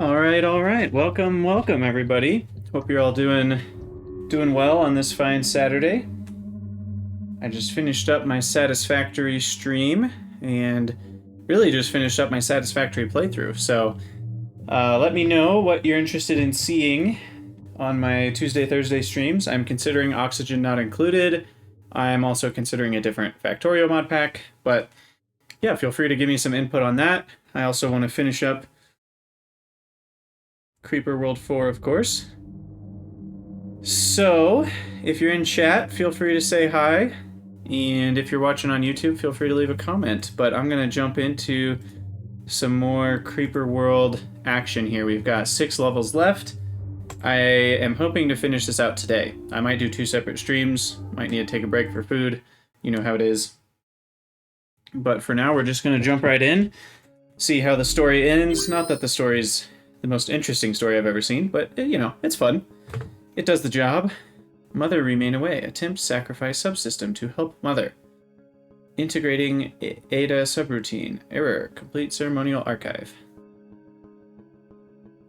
All right. Welcome everybody. Hope you're all doing well on this fine Saturday. I just finished up my Satisfactory stream and really just finished up my Satisfactory playthrough. So, let me know what you're interested in seeing on my Tuesday, Thursday streams. I'm considering Oxygen not included. I'm also considering a different Factorio mod pack, but yeah, feel free to give me some input on that. I also want to finish up Creeper World 4, of course. So, if you're in chat, feel free to say hi. And if you're watching on YouTube, feel free to leave a comment. But I'm going to jump into some more Creeper World action here. We've got 6 levels left. I am hoping to finish this out today. I might do 2 separate streams. Might need to take a break for food. You know how it is. But for now, we're just going to jump right in. See how the story ends. Not that the story's the most interesting story I've ever seen, but, you know, it's fun. It does the job. Mother remain away. Attempt sacrifice subsystem to help Mother. Integrating Ada subroutine. Error. Complete ceremonial archive.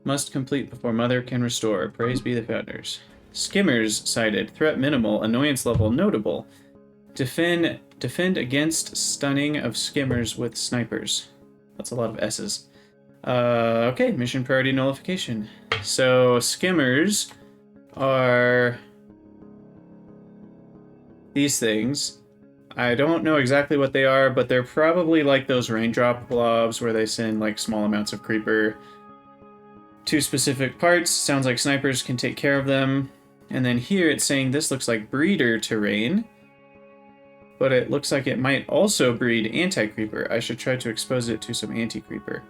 Must complete before Mother can restore. Praise be the founders. Skimmers sighted. Threat minimal. Annoyance level notable. Defend against stunning of skimmers with snipers. That's a lot of S's. Okay, mission priority nullification. So, skimmers are these things. I don't know exactly what they are, but they're probably like those raindrop blobs where they send like small amounts of creeper to specific parts. Sounds like snipers can take care of them. And then here it's saying this looks like breeder terrain, but it looks like it might also breed anti-creeper. I should try to expose it to some anti-creeper.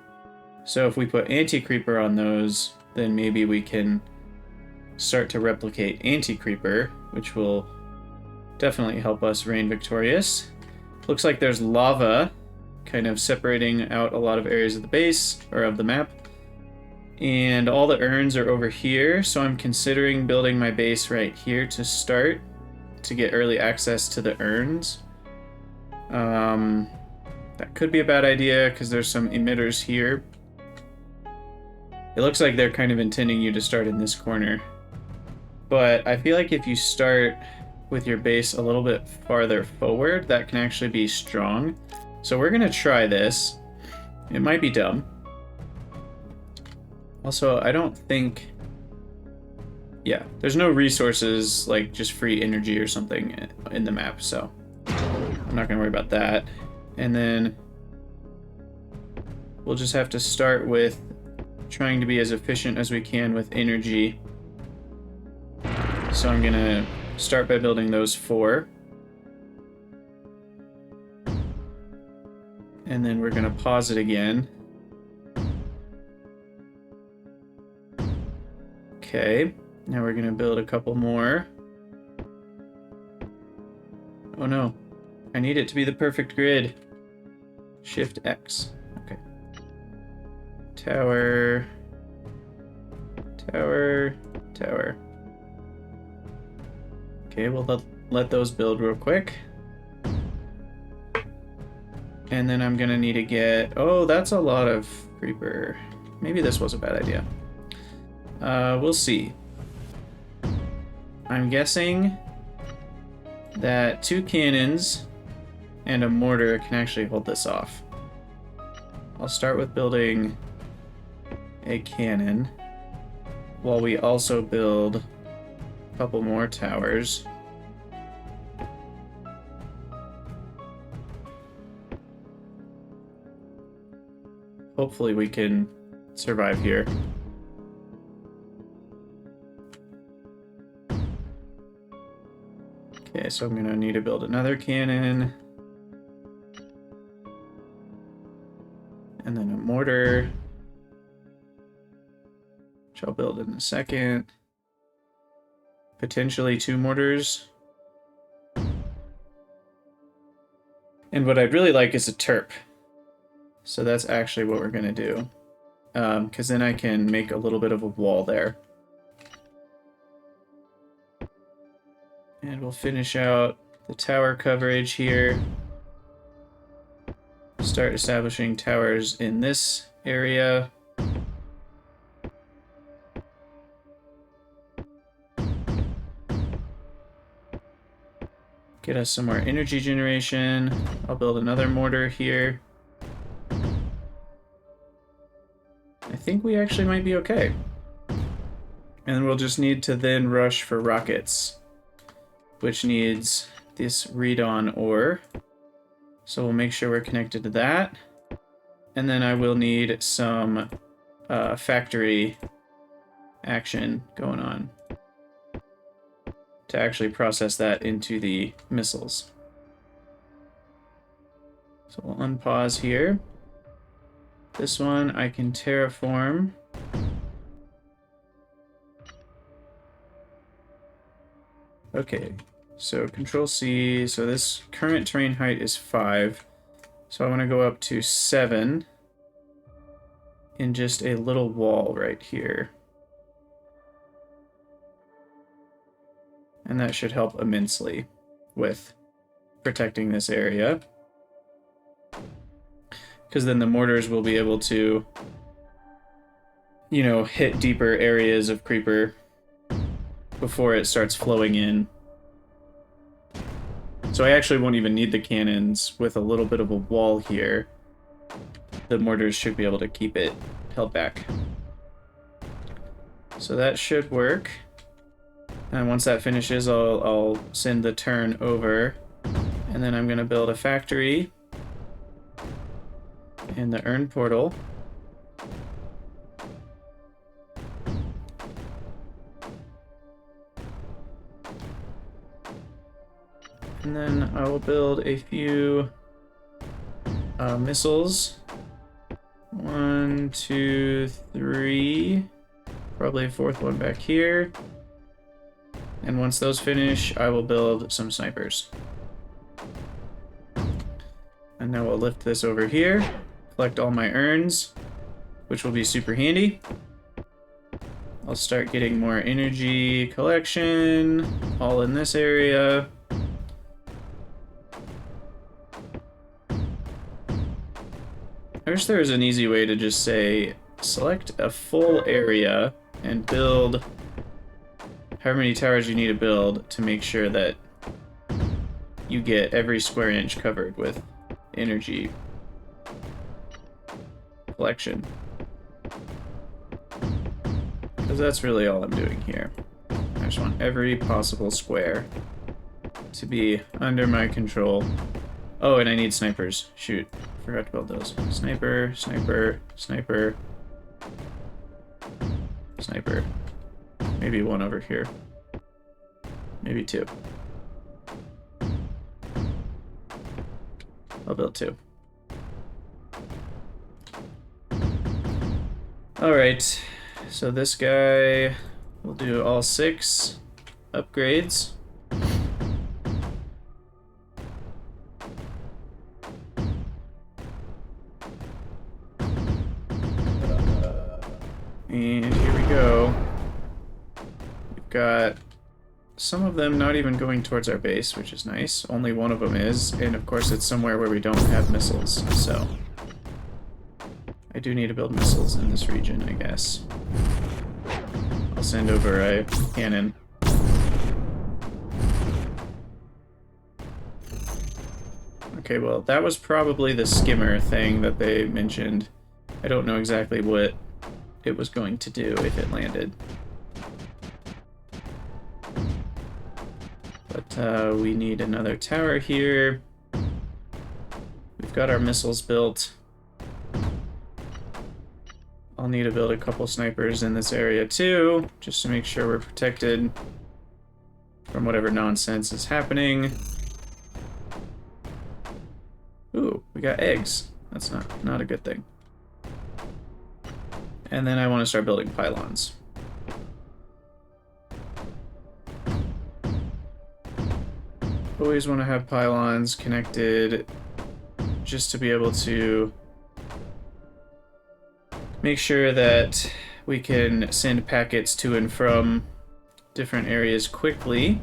So if we put anti-creeper on those, then maybe we can start to replicate anti-creeper, which will definitely help us reign victorious. Looks like there's lava kind of separating out a lot of areas of the base, or of the map. And all the urns are over here, so I'm considering building my base right here to start, to get early access to the urns. That could be a bad idea, because there's some emitters here. It looks like they're kind of intending you to start in this corner. But I feel like if you start with your base a little bit farther forward, that can actually be strong. So we're going to try this. It might be dumb. Also, I don't think... Yeah, there's no resources, like just free energy or something in the map, so I'm not going to worry about that. And then we'll just have to start with trying to be as efficient as we can with energy. So I'm going to start by building those 4. And then we're going to pause it again. Okay, now we're going to build a couple more. Oh no, I need it to be the perfect grid. Shift X. Okay. Tower. Tower. Tower. Okay, we'll let those build real quick. And then I'm gonna need to get... Oh, that's a lot of creeper. Maybe this was a bad idea. We'll see. I'm guessing that 2 cannons and a mortar can actually hold this off. I'll start with building a cannon while we also build a couple more towers. Hopefully we can survive here. Okay, so I'm gonna need to build another cannon. And then a mortar, which I'll build in a second. Potentially 2 mortars. And what I'd really like is a terp. So that's actually what we're gonna do. Because then I can make a little bit of a wall there. And we'll finish out the tower coverage here. Start establishing towers in this area. get us some more energy generation. I'll build another mortar here. I think we actually might be okay. And we'll just need to then rush for rockets, which needs this read-on ore. So we'll make sure we're connected to that. And then I will need some factory action going on to actually process that into the missiles. So we'll unpause here. This one I can terraform. Okay, so Control C, so this current terrain height is 5. So I want to go up to 7 in just a little wall right here. And that should help immensely with protecting this area. Because then the mortars will be able to, you know, hit deeper areas of creeper before it starts flowing in. So I actually won't even need the cannons. With a little bit of a wall here, the mortars should be able to keep it held back. So that should work. And once that finishes, I'll send the turn over. And then I'm going to build a factory in the urn portal. And then I will build a few missiles. 1, 2, 3. Probably a 4th one back here. And once those finish, I will build some snipers. And now we'll lift this over here, collect all my urns, which will be super handy. I'll start getting more energy collection, all in this area. I wish there was an easy way to just say, select a full area and build however many towers you need to build to make sure that you get every square inch covered with energy collection. Because that's really all I'm doing here. I just want every possible square to be under my control. Oh, and I need snipers. Shoot. Forgot to build those. Sniper, sniper, sniper, sniper. Maybe one over here. Maybe 2. I'll build 2. Alright, so this guy will do all 6 upgrades. And here we go. We've got some of them not even going towards our base, which is nice. Only one of them is, and of course it's somewhere where we don't have missiles, so I do need to build missiles in this region, I guess. I'll send over a cannon. Okay, well, that was probably the skimmer thing that they mentioned. I don't know exactly what it was going to do if it landed. But we need another tower here. We've got our missiles built. I'll need to build a couple snipers in this area too, just to make sure we're protected from whatever nonsense is happening. Ooh, we got eggs. That's not a good thing. And then I want to start building pylons. Always want to have pylons connected just to be able to make sure that we can send packets to and from different areas quickly.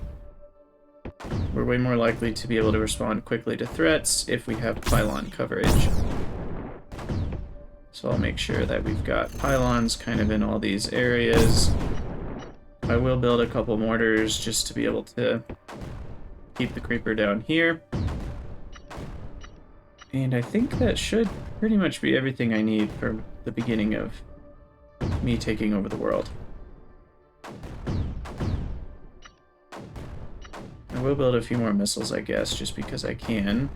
We're way more likely to be able to respond quickly to threats if we have pylon coverage. So I'll make sure that we've got pylons kind of in all these areas. I will build a couple mortars just to be able to keep the creeper down here. And I think that should pretty much be everything I need for the beginning of me taking over the world. I will build a few more missiles, I guess, just because I can.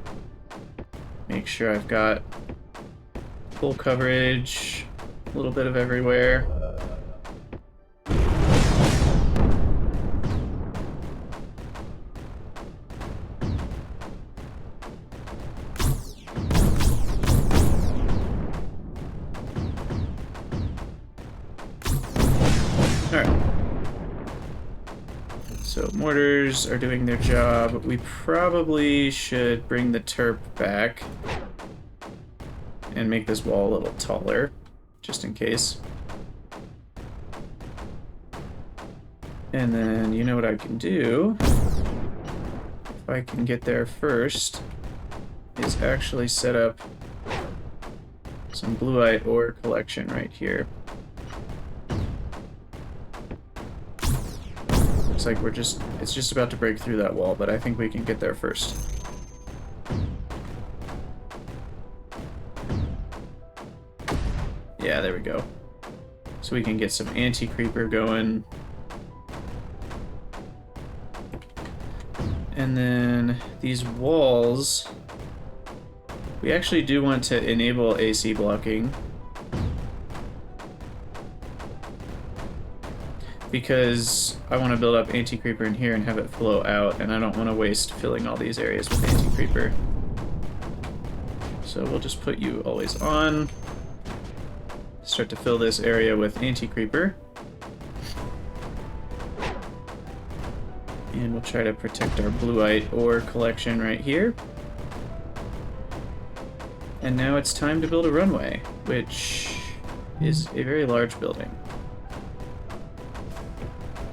Make sure I've got full coverage, a little bit of everywhere. So mortars are doing their job. We probably should bring the turp back and make this wall a little taller, just in case. And then, you know what I can do, if I can get there first, is actually set up some blueite ore collection right here. Looks like it's just about to break through that wall, but I think we can get there first. Yeah, there we go. So we can get some anti-creeper going. And then these walls, we actually do want to enable AC blocking, because I want to build up anti-creeper in here and have it flow out, and I don't want to waste filling all these areas with anti-creeper. So we'll just put you always on. Start to fill this area with anti-creeper. And we'll try to protect our blueite ore collection right here. And now it's time to build a runway, which is a very large building.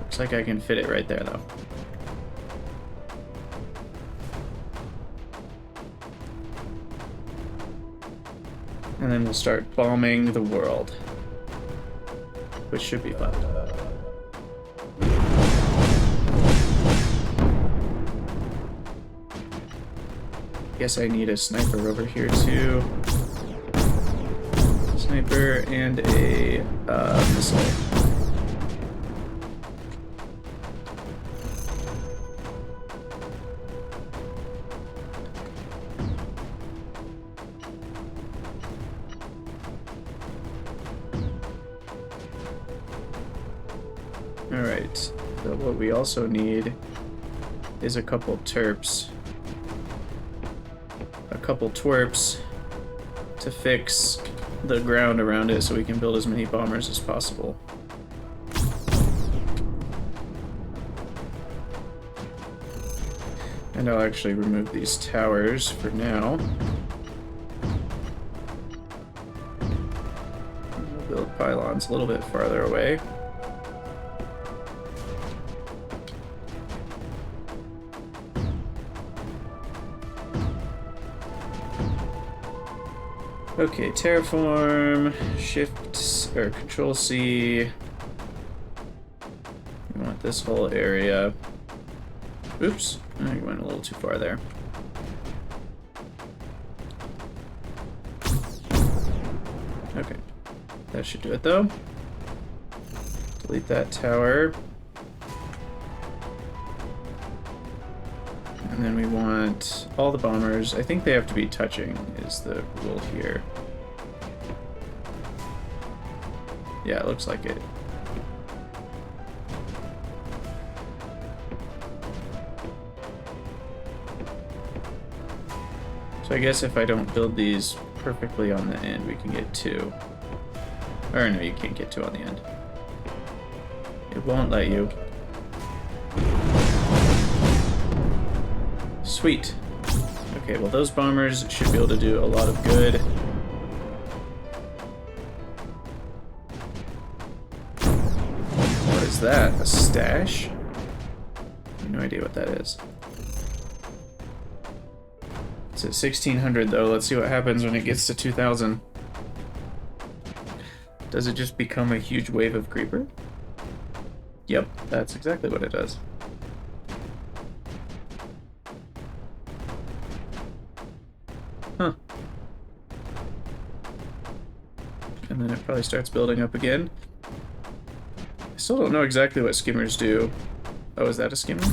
Looks like I can fit it right there, though. And then we'll start bombing the world, which should be fun. Guess I need a sniper over here too. Sniper and a missile. Alright, so what we also need is a couple terps. A couple twerps to fix the ground around it so we can build as many bombers as possible. And I'll actually remove these towers for now. We'll build pylons a little bit farther away. Okay, terraform, shift, or control C. We want this whole area. Oops, I went a little too far there. Okay, that should do it though. Delete that tower. And then we want all the bombers. I think they have to be touching is the rule here. Yeah, it looks like it. So I guess if I don't build these perfectly on the end, we can get 2. Or no, you can't get 2 on the end. It won't let you. Sweet. Okay, well those bombers should be able to do a lot of good. What is that? A stash? I have no idea what that is. It's at 1600 though. Let's see what happens when it gets to 2000. Does it just become a huge wave of creeper? Yep, that's exactly what it does. probably starts building up again. I still don't know exactly what skimmers do. Oh, is that a skimmer?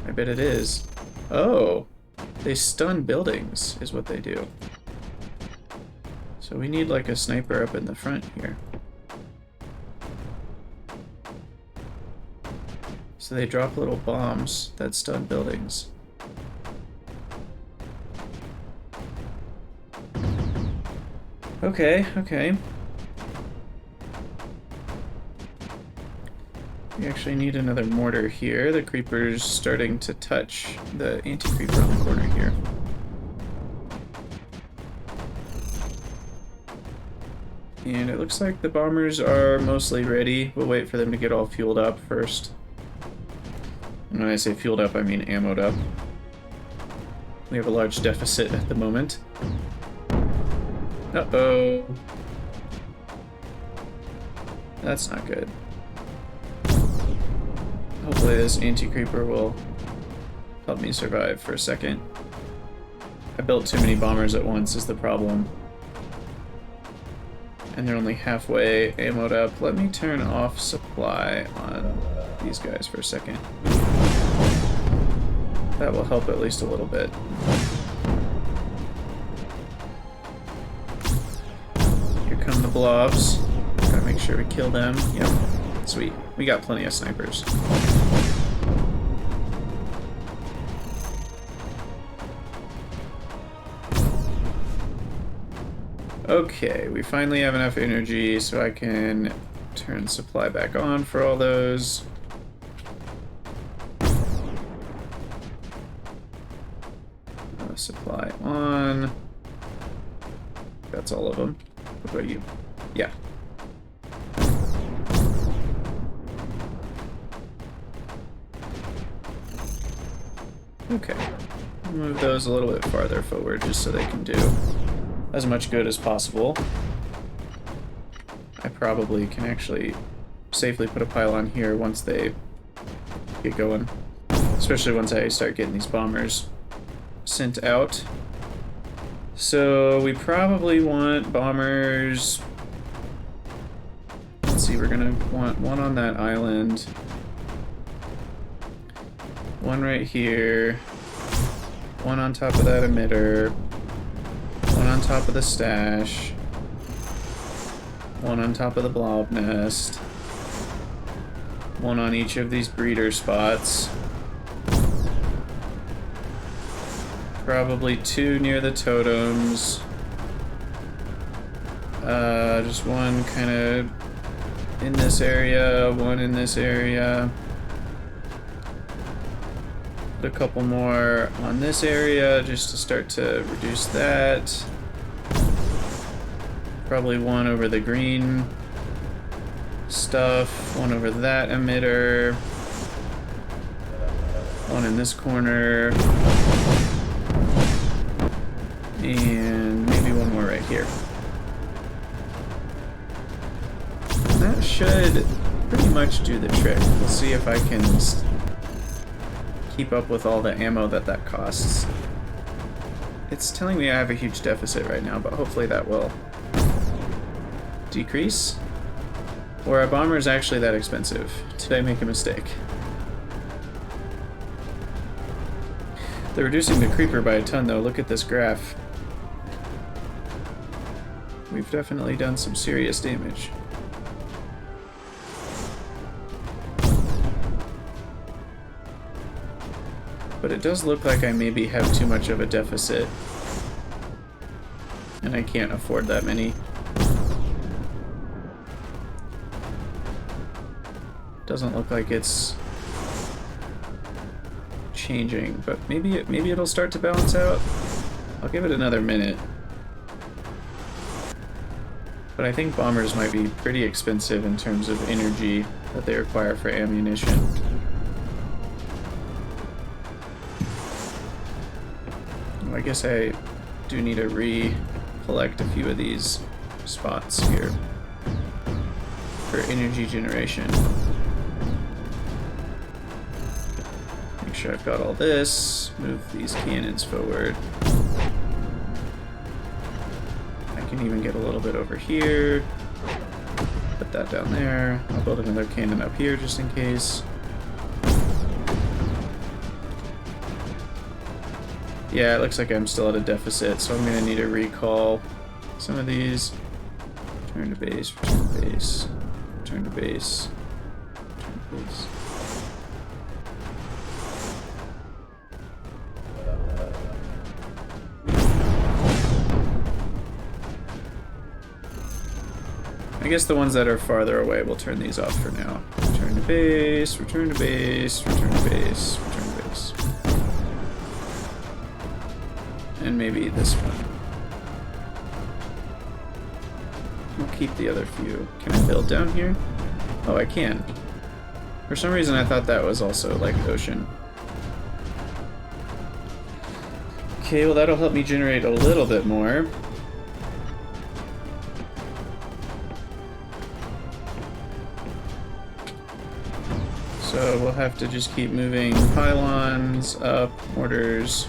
I bet it is. Oh, they stun buildings is what they do. So we need like a sniper up in the front here. So they drop little bombs that stun buildings. Okay, okay. We actually need another mortar here. The creeper's starting to touch the anti-creeper on the corner here. And it looks like the bombers are mostly ready. We'll wait for them to get all fueled up first. And when I say fueled up, I mean ammoed up. We have a large deficit at the moment. Uh-oh. That's not good. Hopefully this anti-creeper will help me survive for a second. I built too many bombers at once is the problem. And they're only halfway ammoed up. Let me turn off supply on these guys for a second. That will help at least a little bit. Here come the blobs. Gotta make sure we kill them. Yep. Sweet. We got plenty of snipers. Okay, we finally have enough energy so I can turn supply back on for all those. Supply on. That's all of them. What about you? Yeah. Okay. Move those a little bit farther forward just so they can do as much good as possible. I probably can actually safely put a pylon here once they get going. Especially once I start getting these bombers sent out. So we probably want bombers. Let's see, we're gonna want one on that island. One right here. One on top of that emitter. One on top of the stash. One on top of the blob nest. One on each of these breeder spots. Probably two near the totems. Just one kind of in this area, one in this area. Put a couple more on this area just to start to reduce that. Probably one over the green stuff, one over that emitter. One in this corner. And maybe one more right here. That should pretty much do the trick. We'll see if I can keep up with all the ammo that costs. It's telling me I have a huge deficit right now, but hopefully that will decrease. Or are bombers actually that expensive? Did I make a mistake? They're reducing the creeper by a ton though. Look at this graph. We've definitely done some serious damage. But it does look like I maybe have too much of a deficit. And I can't afford that many. Doesn't look like it's changing, but maybe it'll start to balance out. I'll give it another minute. But I think bombers might be pretty expensive in terms of energy that they require for ammunition. Well, I guess I do need to re-collect a few of these spots here for energy generation. Make sure I've got all this. Move these cannons forward. I can even get a little bit over here. Put that down there. I'll build another cannon up here just in case. Yeah, it looks like I'm still at a deficit, so I'm going to need to recall some of these. Return to base, return to base, return to base, return to base. I guess the ones that are farther away, we'll turn these off for now. Return to base, return to base, return to base, return to base. And maybe this one. We'll keep the other few. Can I build down here? Oh, I can. For some reason I thought that was also like ocean. Okay, well that'll help me generate a little bit more. So we'll have to just keep moving pylons up, mortars,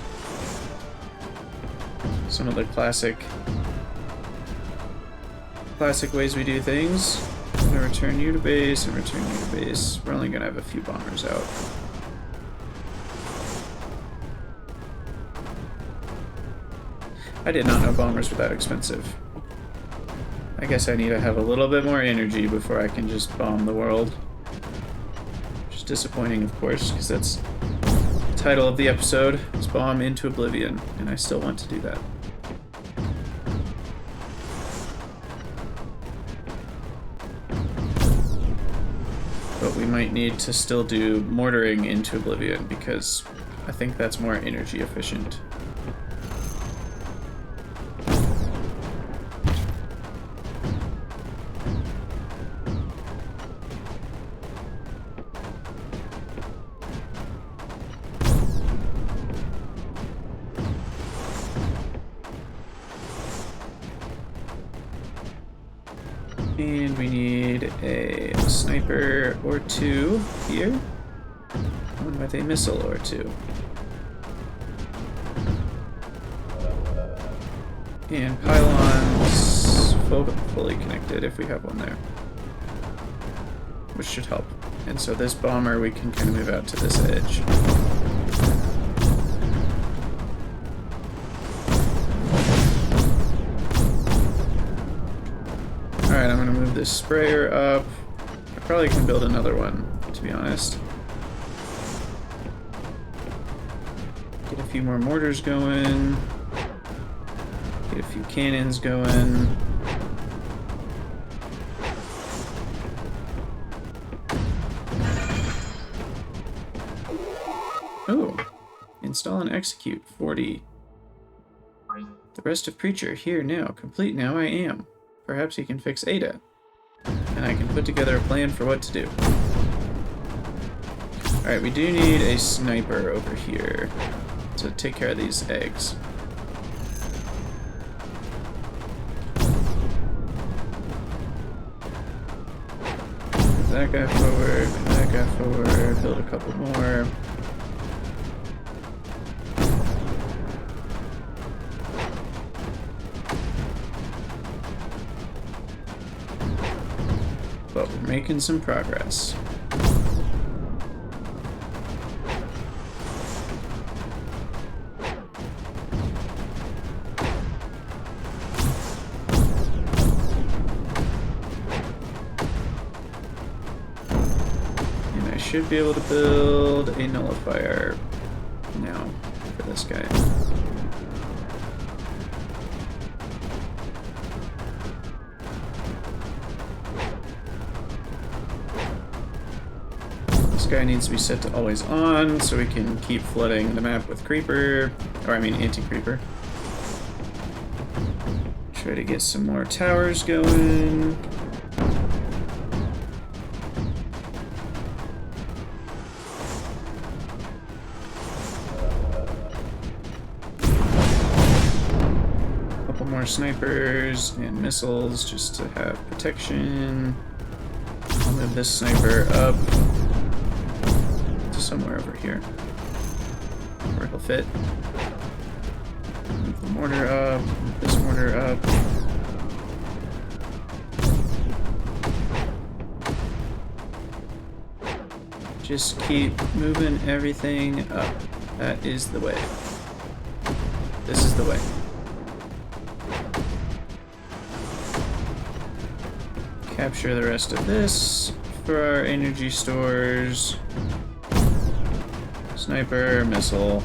some of the classic ways we do things. I'm gonna return you to base and return you to base. We're only gonna have a few bombers out. I did not know bombers were that expensive. I guess I need to have a little bit more energy before I can just bomb the world. Disappointing, of course, because that's the title of the episode is Bomb into Oblivion, and I still want to do that. But we might need to still do mortaring into Oblivion, because I think that's more energy efficient. And we need a sniper or two here. One with a missile or two. And pylons fully connected if we have one there. Which should help. And so this bomber we can kind of move out to this edge. Alright, I'm going to move this sprayer up. I probably can build another one, to be honest. Get a few more mortars going. Get a few cannons going. Oh, install and execute 40. The rest of Preacher here now, complete now I am. Perhaps he can fix Ada, and I can put together a plan for what to do. Alright, we do need a sniper over here to take care of these eggs. Move that guy forward, move that guy forward, build a couple more. But we're making some progress. And I should be able to build a nullifier now for this guy. This guy needs to be set to always on so we can keep flooding the map with creeper, or I mean anti-creeper. Try to get some more towers going. Couple more snipers and missiles just to have protection. I'll move this sniper up somewhere over here where he'll fit. Move the mortar up, move this mortar up. Just keep moving everything up. That is the way. This is the way. Capture the rest of this for our energy stores. Sniper, missile.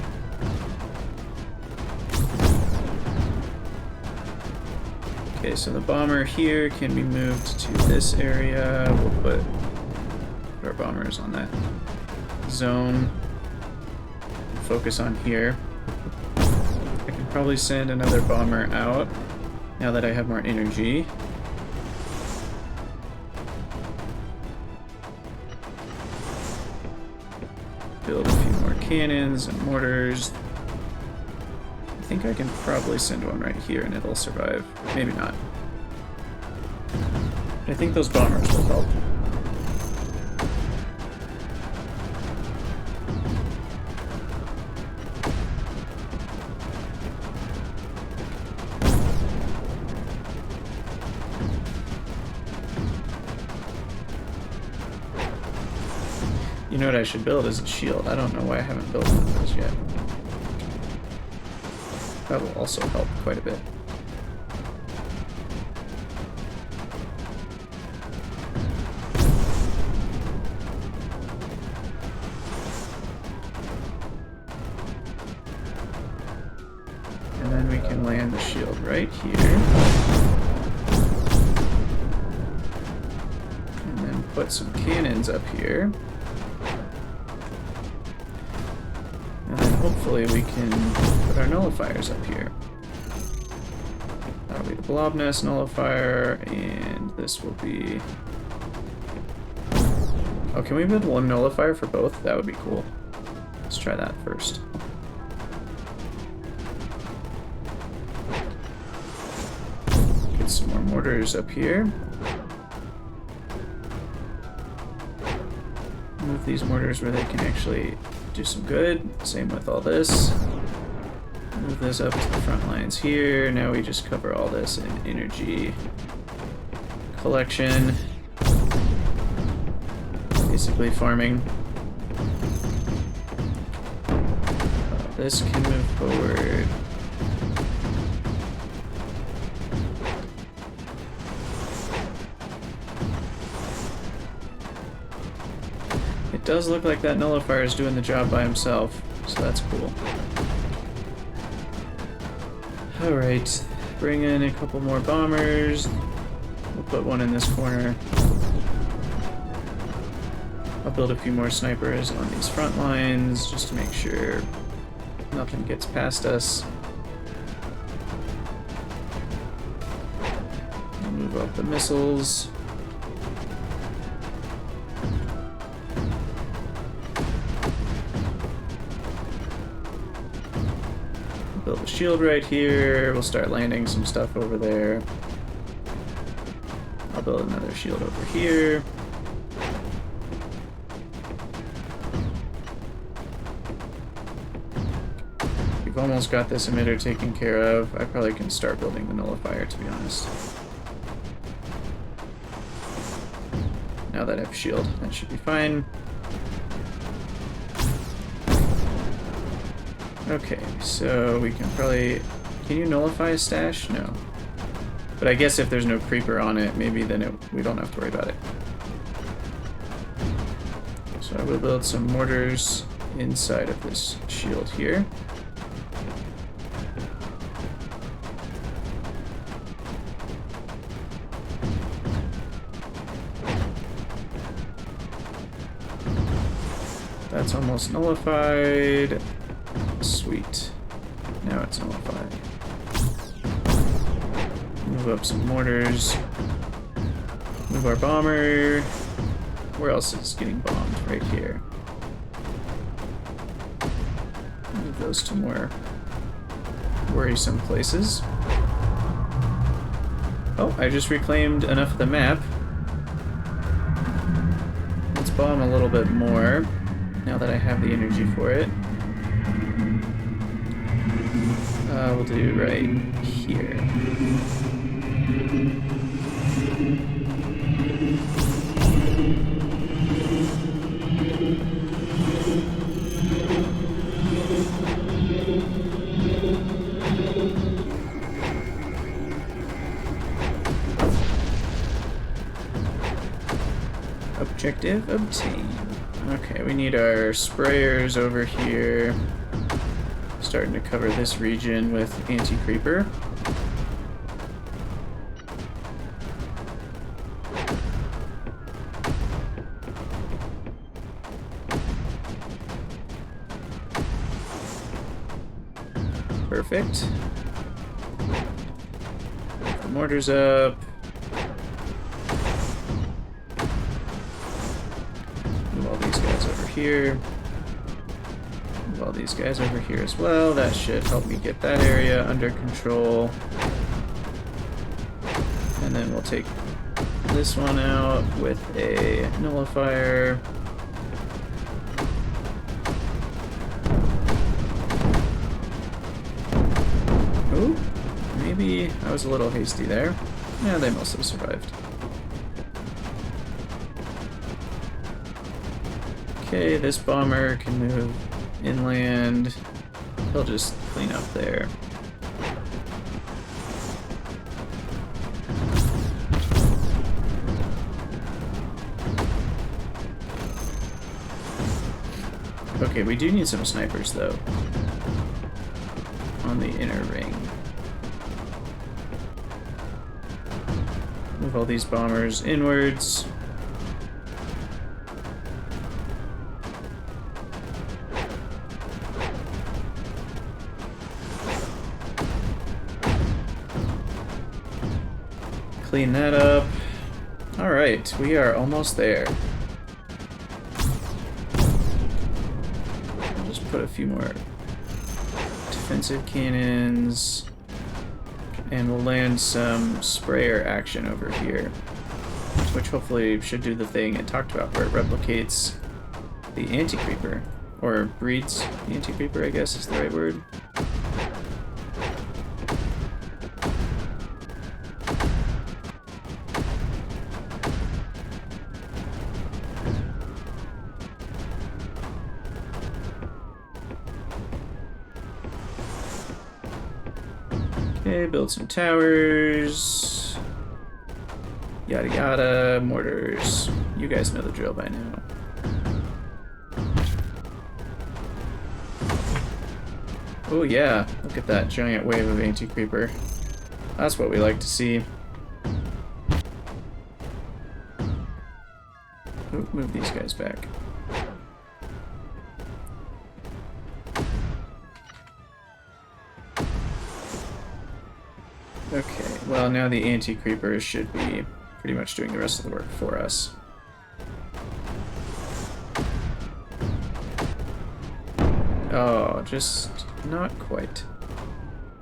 Okay, so the bomber here can be moved to this area. We'll put our bombers on that zone. Focus on here. I can probably send another bomber out now that I have more energy. Build a few more cannons and mortars. I think I can probably send one right here and it'll survive. Maybe not. But I think those bombers will help. You know what I should build is a shield. I don't know why I haven't built one of those yet. That will also help quite a bit. And then we can land the shield right here. And then put some cannons up here. Hopefully we can put our nullifiers up here. That'll be the blob nest nullifier, and this will be... Oh, can we build one nullifier for both? That would be cool. Let's try that first. Get some more mortars up here. Move these mortars where they can actually do some good. Same with all this. Move this up to the front lines here. Now we just cover all this in energy collection. Basically farming. This can move forward. It does look like that nullifier is doing the job by himself, so that's cool. Alright, bring in a couple more bombers. We'll put one in this corner. I'll build a few more snipers on these front lines just to make sure nothing gets past us. I'll move up the missiles. Build a shield right here. We'll start landing some stuff over there. I'll build another shield over here. We've almost got this emitter taken care of. I probably can start building the nullifier, to be honest. Now that I have shield, that should be fine. Okay, so we can probably... Can you nullify a stash? No. But I guess if there's no creeper on it, maybe then we don't have to worry about it. So I will build some mortars inside of this shield here. That's almost nullified. Sweet. Now it's nullified. Move up some mortars. Move our bomber. Where else is getting bombed? Right here. Move those to more worrisome places. Oh, I just reclaimed enough of the map. Let's bomb a little bit more now that I have the energy for it. We'll do right here. Objective obtained. Okay, we need our sprayers over here. Starting to cover this region with anti-creeper. Perfect. The mortar's up. Move all these guys over here. Move all these guys over here as well. That should help me get that area under control. And then we'll take this one out with a nullifier. Ooh, maybe I was a little hasty there. Yeah, they mostly survived. Okay, this bomber can move inland. He'll just clean up there. Okay, we do need some snipers, though, on the inner ring. Move all these bombers inwards. Clean that up. Alright, we are almost there. I'll just put a few more defensive cannons. And we'll land some sprayer action over here. Which hopefully should do the thing it talked about, where it replicates the anti-creeper. Or breeds the anti-creeper, I guess is the right word. Okay, build some towers. Yada yada, mortars. You guys know the drill by now. Oh yeah, look at that giant wave of anti-creeper. That's what we like to see. Ooh, move these guys back. Okay, well now the anti-creepers should be pretty much doing the rest of the work for us. Oh, just not quite.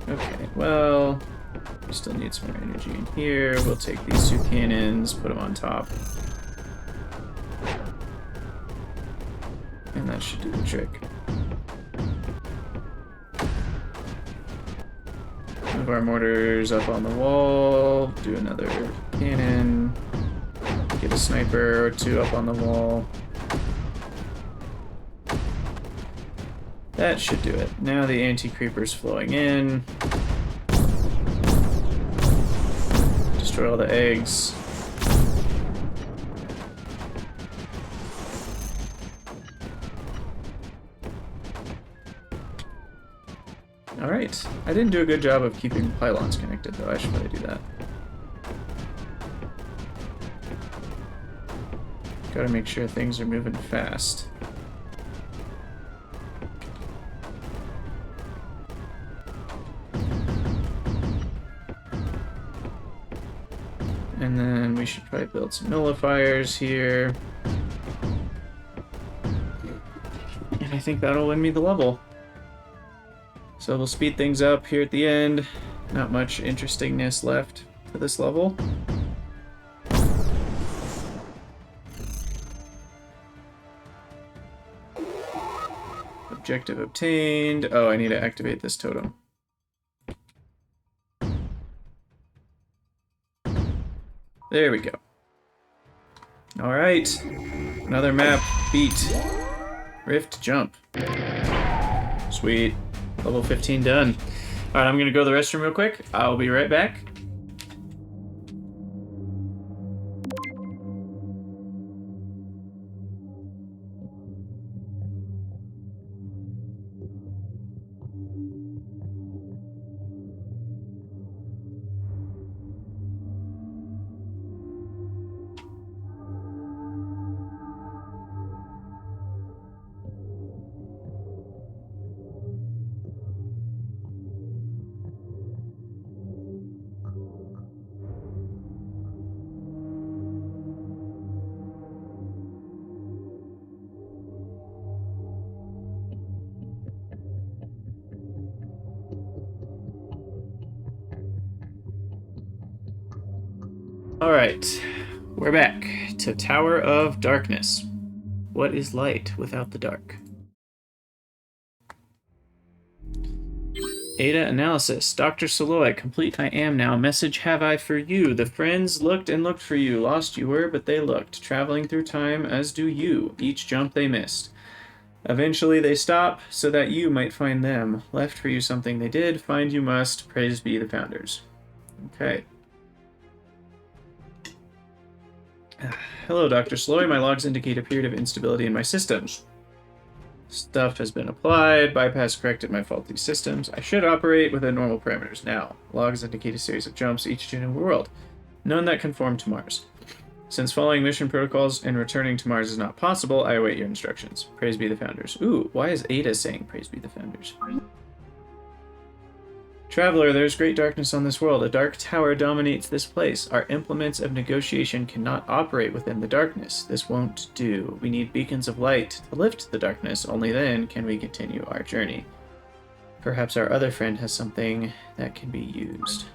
Okay, well, we still need some more energy in here. We'll take these two cannons, put them on top. And that should do the trick. Move our mortars up on the wall, do another cannon, get a sniper or two up on the wall. That should do it. Now the anti-creeper's flowing in. Destroy all the eggs. Alright, I didn't do a good job of keeping pylons connected though, I should probably do that. Gotta make sure things are moving fast. And then we should probably build some nullifiers here. And I think that'll win me the level. So we'll speed things up here at the end. Not much interestingness left for this level. Objective obtained. Oh, I need to activate this totem. There we go. Alright. Another map beat. Rift jump. Sweet. Level 15 done. Alright, I'm gonna go to the restroom real quick. I'll be right back. Alright, we're back to Tower of Darkness. What is light without the dark? Ada analysis. Dr. Soloy, complete I am now. Message have I for you. The friends looked and looked for you. Lost you were, but they looked. Traveling through time as do you. Each jump they missed. Eventually they stop, so that you might find them. Left for you something they did. Find you must. Praise be the founders. Okay. Hello, Dr. Soloy. My logs indicate a period of instability in my systems. Stuff has been applied. Bypass corrected my faulty systems. I should operate within normal parameters now. Logs indicate a series of jumps, each to a new world. None that conform to Mars. Since following mission protocols and returning to Mars is not possible, I await your instructions. Praise be the founders. Ooh, why is Ada saying praise be the founders? Traveler, there is great darkness on this world. A dark tower dominates this place. Our implements of negotiation cannot operate within the darkness. This won't do. We need beacons of light to lift the darkness. Only then can we continue our journey. Perhaps our other friend has something that can be used.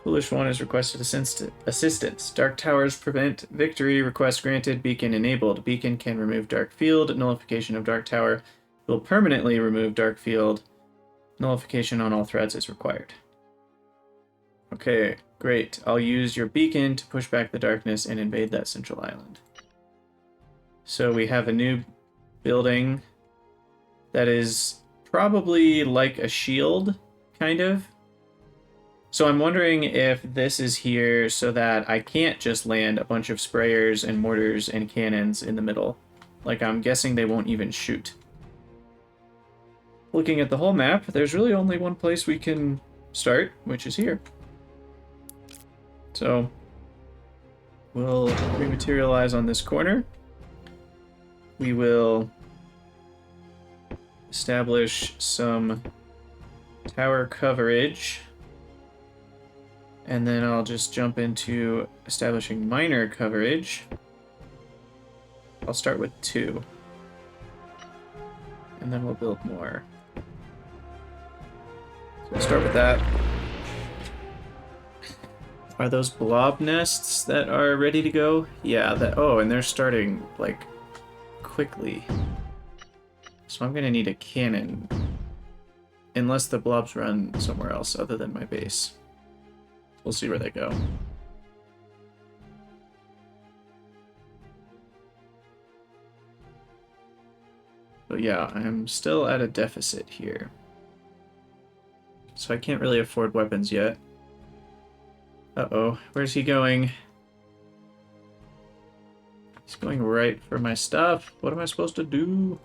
Foolish One has requested assistance. Dark towers prevent victory. Request granted. Beacon enabled. Beacon can remove dark field. Nullification of dark tower will permanently remove dark field. Nullification on all threads is required. Okay, great. I'll use your beacon to push back the darkness and invade that central island. So we have a new building that is probably like a shield, kind of. So I'm wondering if this is here so that I can't just land a bunch of sprayers and mortars and cannons in the middle. Like, I'm guessing they won't even shoot. Looking at the whole map, there's really only one place we can start, which is here. So we'll rematerialize on this corner. We will establish some tower coverage. And then I'll just jump into establishing minor coverage. I'll start with 2. And then we'll build more. We'll start with that. Are those blob nests that are ready to go? Yeah, oh, and they're starting, like, quickly. So I'm gonna need a cannon. Unless the blobs run somewhere else other than my base. We'll see where they go. But yeah, I'm still at a deficit here. So I can't really afford weapons yet. Uh-oh, where's he going? He's going right for my stuff. What am I supposed to do?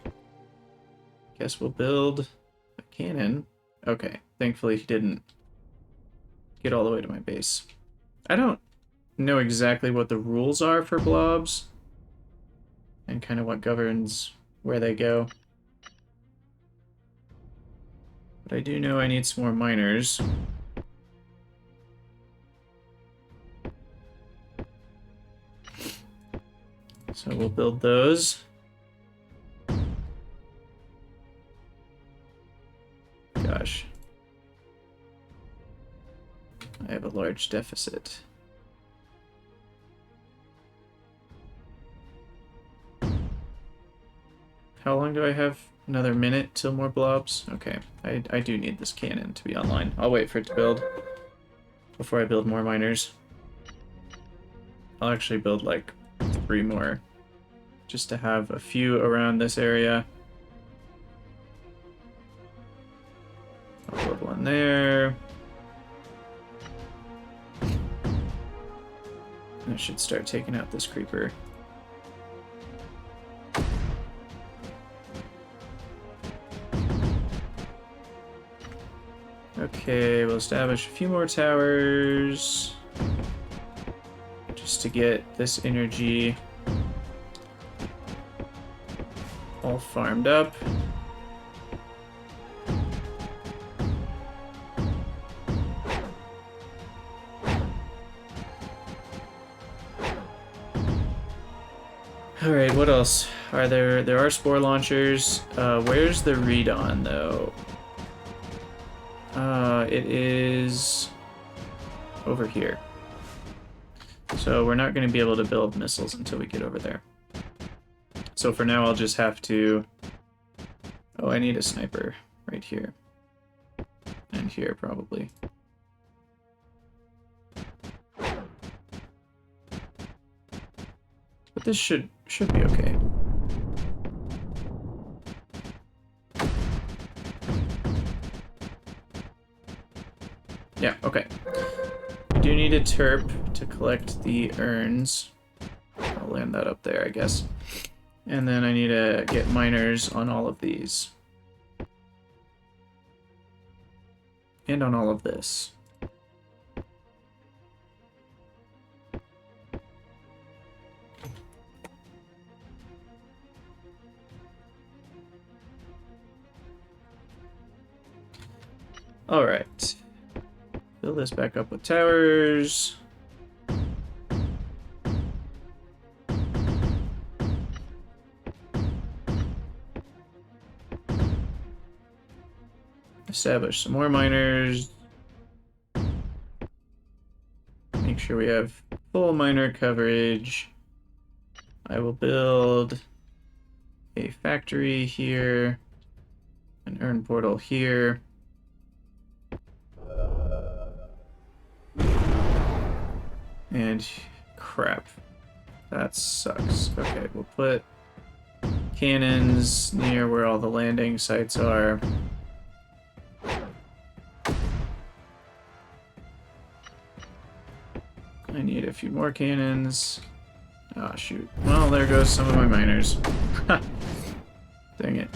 Guess we'll build a cannon. Okay, thankfully he didn't get all the way to my base. I don't know exactly what the rules are for blobs. And kind of what governs where they go. But I do know I need some more miners. So we'll build those. Gosh. I have a large deficit. How long do I have? Another minute till more blobs? Okay, I do need this cannon to be online. I'll wait for it to build before I build more miners. I'll actually build like 3 more just to have a few around this area. I'll build one there. I should start taking out this creeper. Okay, we'll establish a few more towers just to get this energy all farmed up. Alright, what else? Are there are spore launchers. Where's the read-on though? It is over here. So we're not going to be able to build missiles until we get over there. So for now, I'll just have to... Oh, I need a sniper right here. And here, probably. But this should be okay. Yeah, okay. We do need a terp to collect the urns. I'll land that up there, I guess. And then I need to get miners on all of these. And on all of this. Alright. Fill this back up with towers. Establish some more miners. Make sure we have full miner coverage. I will build a factory here, an urn portal here. And crap, that sucks. Okay, we'll put cannons near where all the landing sites are. I need a few more cannons. Oh, shoot. Well, there goes some of my miners. Dang it.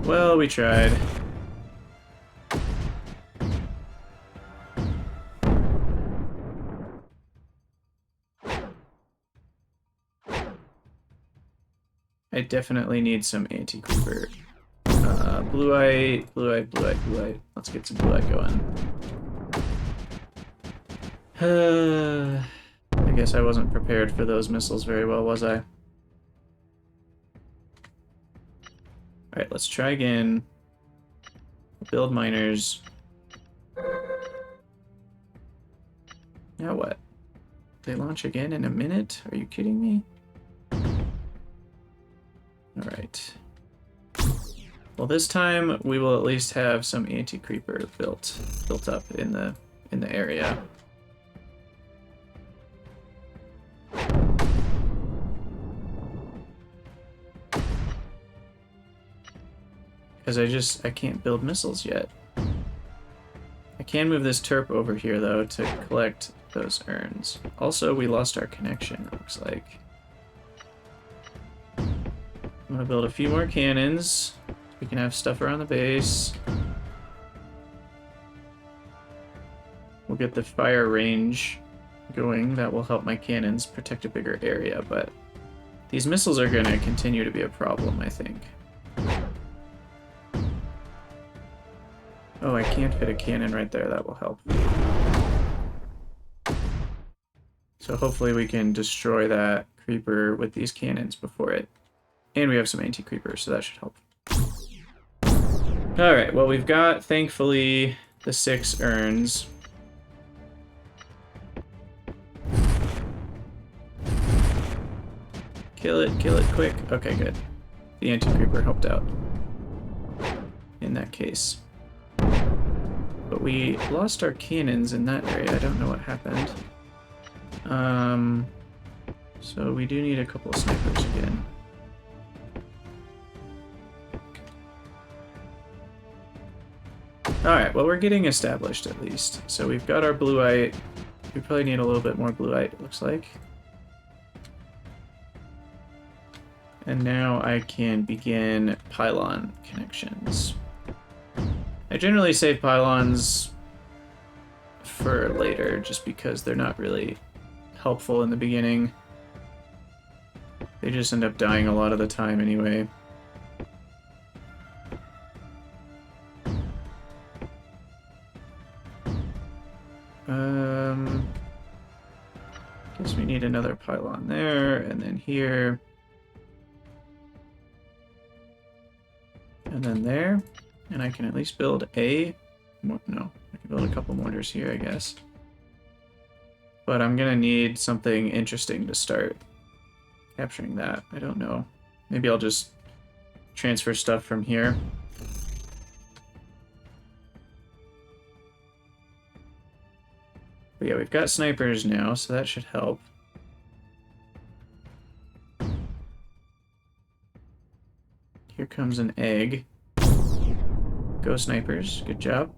Well, we tried. I definitely need some anti-creeper. Blue-eye, blue-eye, blue-eye, blue-eye. Let's get some blue-eye going. I guess I wasn't prepared for those missiles very well, was I? Alright, let's try again. Build miners. Now what? They launch again in a minute? Are you kidding me? Alright. Well, this time we will at least have some anti-creeper built up in the area. Because I can't build missiles yet. I can move this terp over here, though, to collect those urns. Also, we lost our connection, it looks like. I'm gonna build a few more cannons. So we can have stuff around the base. We'll get the fire range going. That will help my cannons protect a bigger area, but these missiles are gonna continue to be a problem, I think. Oh, I can't fit a cannon right there. That will help. So hopefully we can destroy that creeper with these cannons before it. And we have some anti-creepers, so that should help. Alright, well we've got, thankfully, the 6 urns. Kill it quick. Okay, good. The anti-creeper helped out in that case. But we lost our cannons in that area. I don't know what happened. So we do need a couple of snipers again. Alright, well we're getting established at least. So we've got our blue-eye. We probably need a little bit more blue-eye, it looks like. And now I can begin Pylon Connections. I generally save pylons for later, just because they're not really helpful in the beginning. They just end up dying a lot of the time anyway. Guess we need another pylon there, and then here. And then there. And I can at least build a... No, I can build a couple mortars here, I guess. But I'm gonna need something interesting to start capturing that. I don't know. Maybe I'll just transfer stuff from here. But yeah, we've got snipers now, so that should help. Here comes an egg. Go snipers, good job.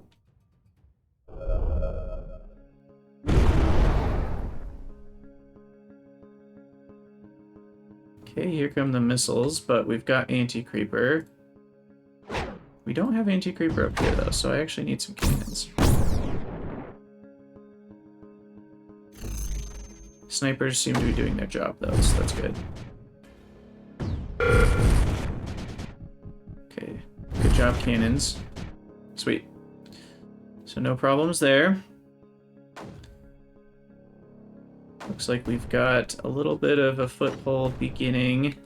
Okay, here come the missiles, but we've got anti-creeper. We don't have anti-creeper up here though, so I actually need some cannons. Snipers seem to be doing their job though, so that's good. Okay, good job cannons. Sweet. So no problems there. Looks like we've got a little bit of a foothold beginning.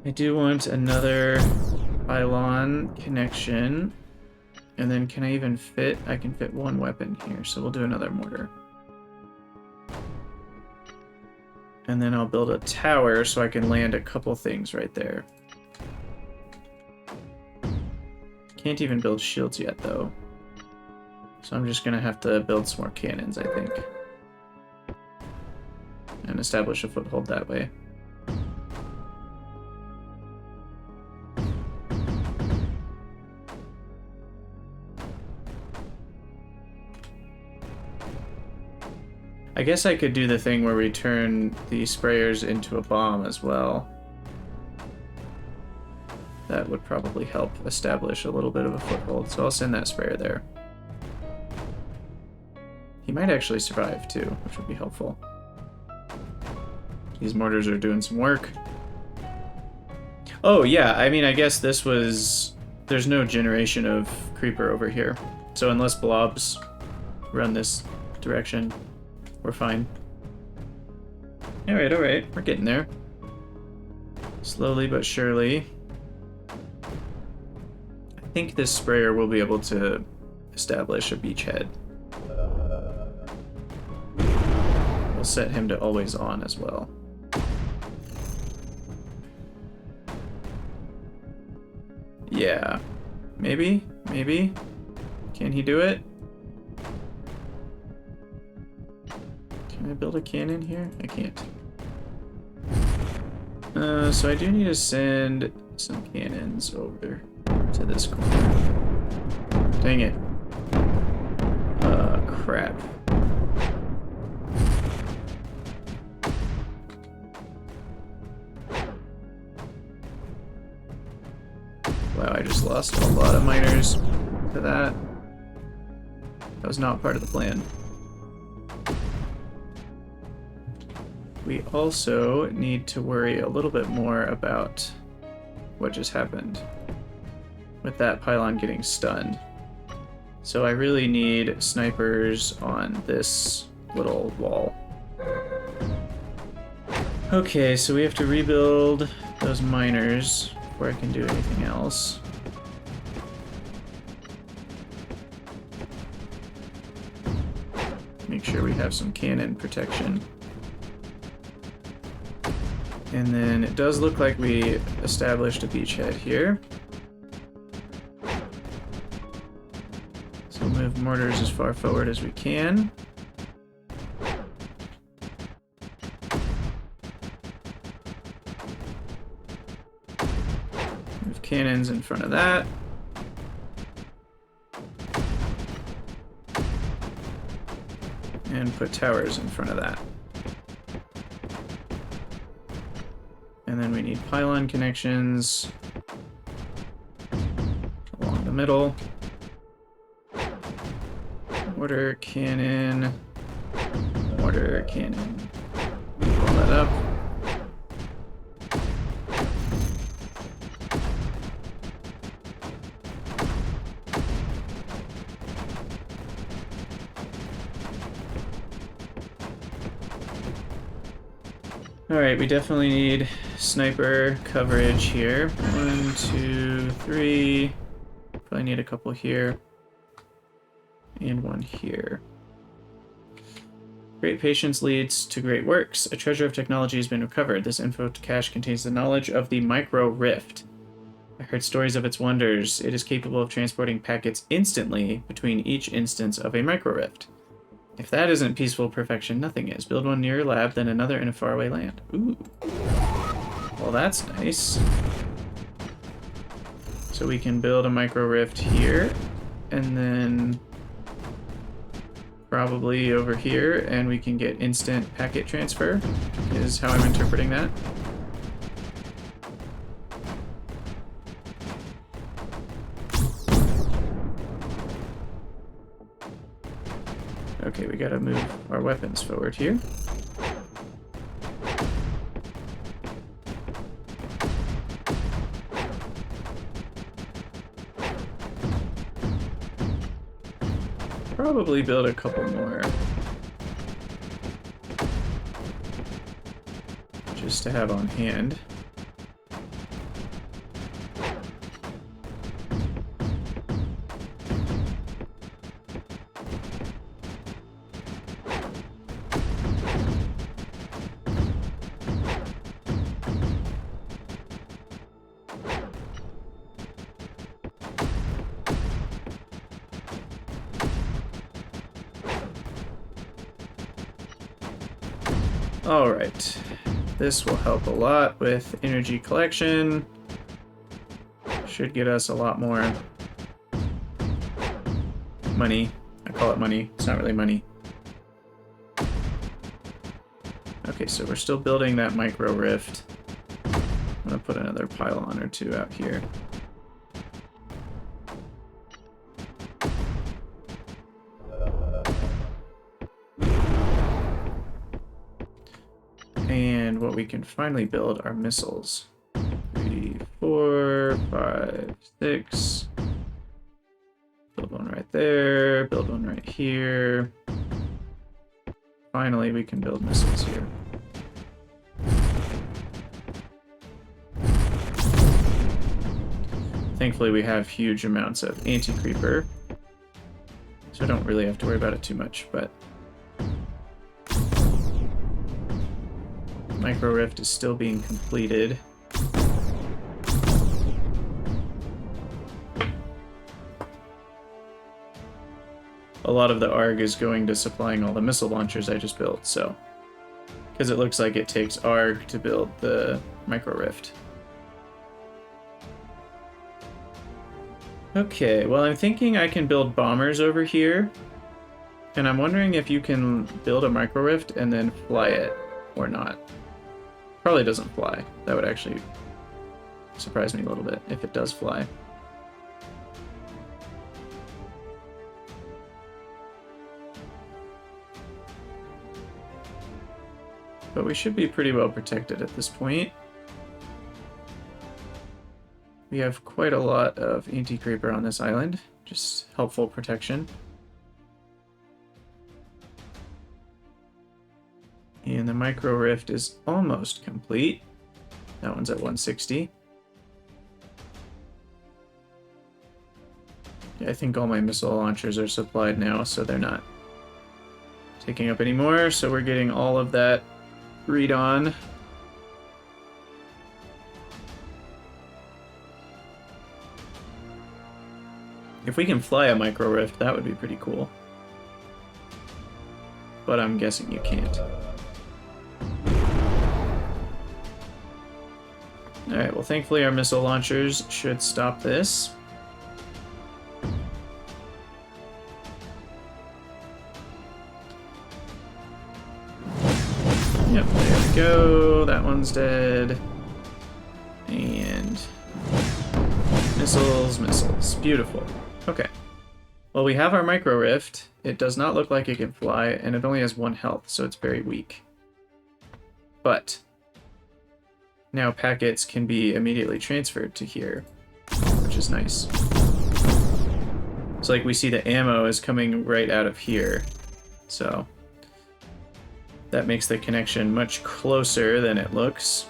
I do want another pylon connection. And then can I even fit? I can fit one weapon here, so we'll do another mortar. And then I'll build a tower so I can land a couple things right there. Can't even build shields yet though. So I'm just gonna have to build some more cannons, I think. And establish a foothold that way. I guess I could do the thing where we turn the sprayers into a bomb as well. That would probably help establish a little bit of a foothold, so I'll send that sprayer there. He might actually survive too, which would be helpful. These mortars are doing some work. Oh yeah, I mean, I guess this was... There's no generation of creeper over here. So unless blobs run this direction, we're fine. Alright, alright, we're getting there. Slowly but surely. I think this sprayer will be able to establish a beachhead. We'll set him to always on as well. Yeah, maybe. Can he do it? Can I build a cannon here? I can't. So I do need to send some cannons over to this corner. Dang it. Crap. Wow, I just lost a lot of miners to that. That was not part of the plan. We also need to worry a little bit more about what just happened with that pylon getting stunned. So I really need snipers on this little wall. Okay, so we have to rebuild those miners before I can do anything else. Make sure we have some cannon protection. And then it does look like we established a beachhead here. So we'll move mortars as far forward as we can. Move cannons in front of that. And put towers in front of that. And then we need pylon connections along the middle. Mortar cannon. Mortar cannon. Pull that up. Alright, we definitely need sniper coverage here. 1, 2, 3. Probably need a couple here. And one here. Great patience leads to great works. A treasure of technology has been recovered. This info cache contains the knowledge of the micro rift. I heard stories of its wonders. It is capable of transporting packets instantly between each instance of a micro rift. If that isn't peaceful perfection, nothing is. Build one near your lab, then another in a faraway land. Ooh. Well, that's nice. So we can build a micro rift here, and then probably over here, and we can get instant packet transfer, is how I'm interpreting that. Okay, we gotta move our weapons forward here. Probably build a couple more. Just to have on hand. Alright, this will help a lot with energy collection. Should get us a lot more money. I call it money, it's not really money. Okay, so we're still building that micro rift. I'm gonna put another pylon or two out here. And what we can finally build are missiles. 3, 4, 5, 6. Build one right there, build one right here. Finally, we can build missiles here. Thankfully, we have huge amounts of anti-creeper, so I don't really have to worry about it too much, but Micro Rift is still being completed. A lot of the ARG is going to supplying all the missile launchers I just built, so... Because it looks like it takes ARG to build the Micro Rift. Okay, well I'm thinking I can build bombers over here. And I'm wondering if you can build a Micro Rift and then fly it, or not. Probably doesn't fly. That would actually surprise me a little bit if it does fly. But we should be pretty well protected at this point. We have quite a lot of anti-creeper on this island, just helpful protection. And the Micro Rift is almost complete. That one's at 160. Yeah, I think all my missile launchers are supplied now, so they're not taking up any more. So we're getting all of that read on. If we can fly a Micro Rift, that would be pretty cool. But I'm guessing you can't. Alright, well thankfully our missile launchers should stop this. Yep, there we go. That one's dead. And missiles, missiles. Beautiful. Okay. Well, we have our Micro Rift. It does not look like it can fly, and it only has 1 health, so it's very weak. But now packets can be immediately transferred to here, which is nice. It's like we see the ammo is coming right out of here, so that makes the connection much closer than it looks.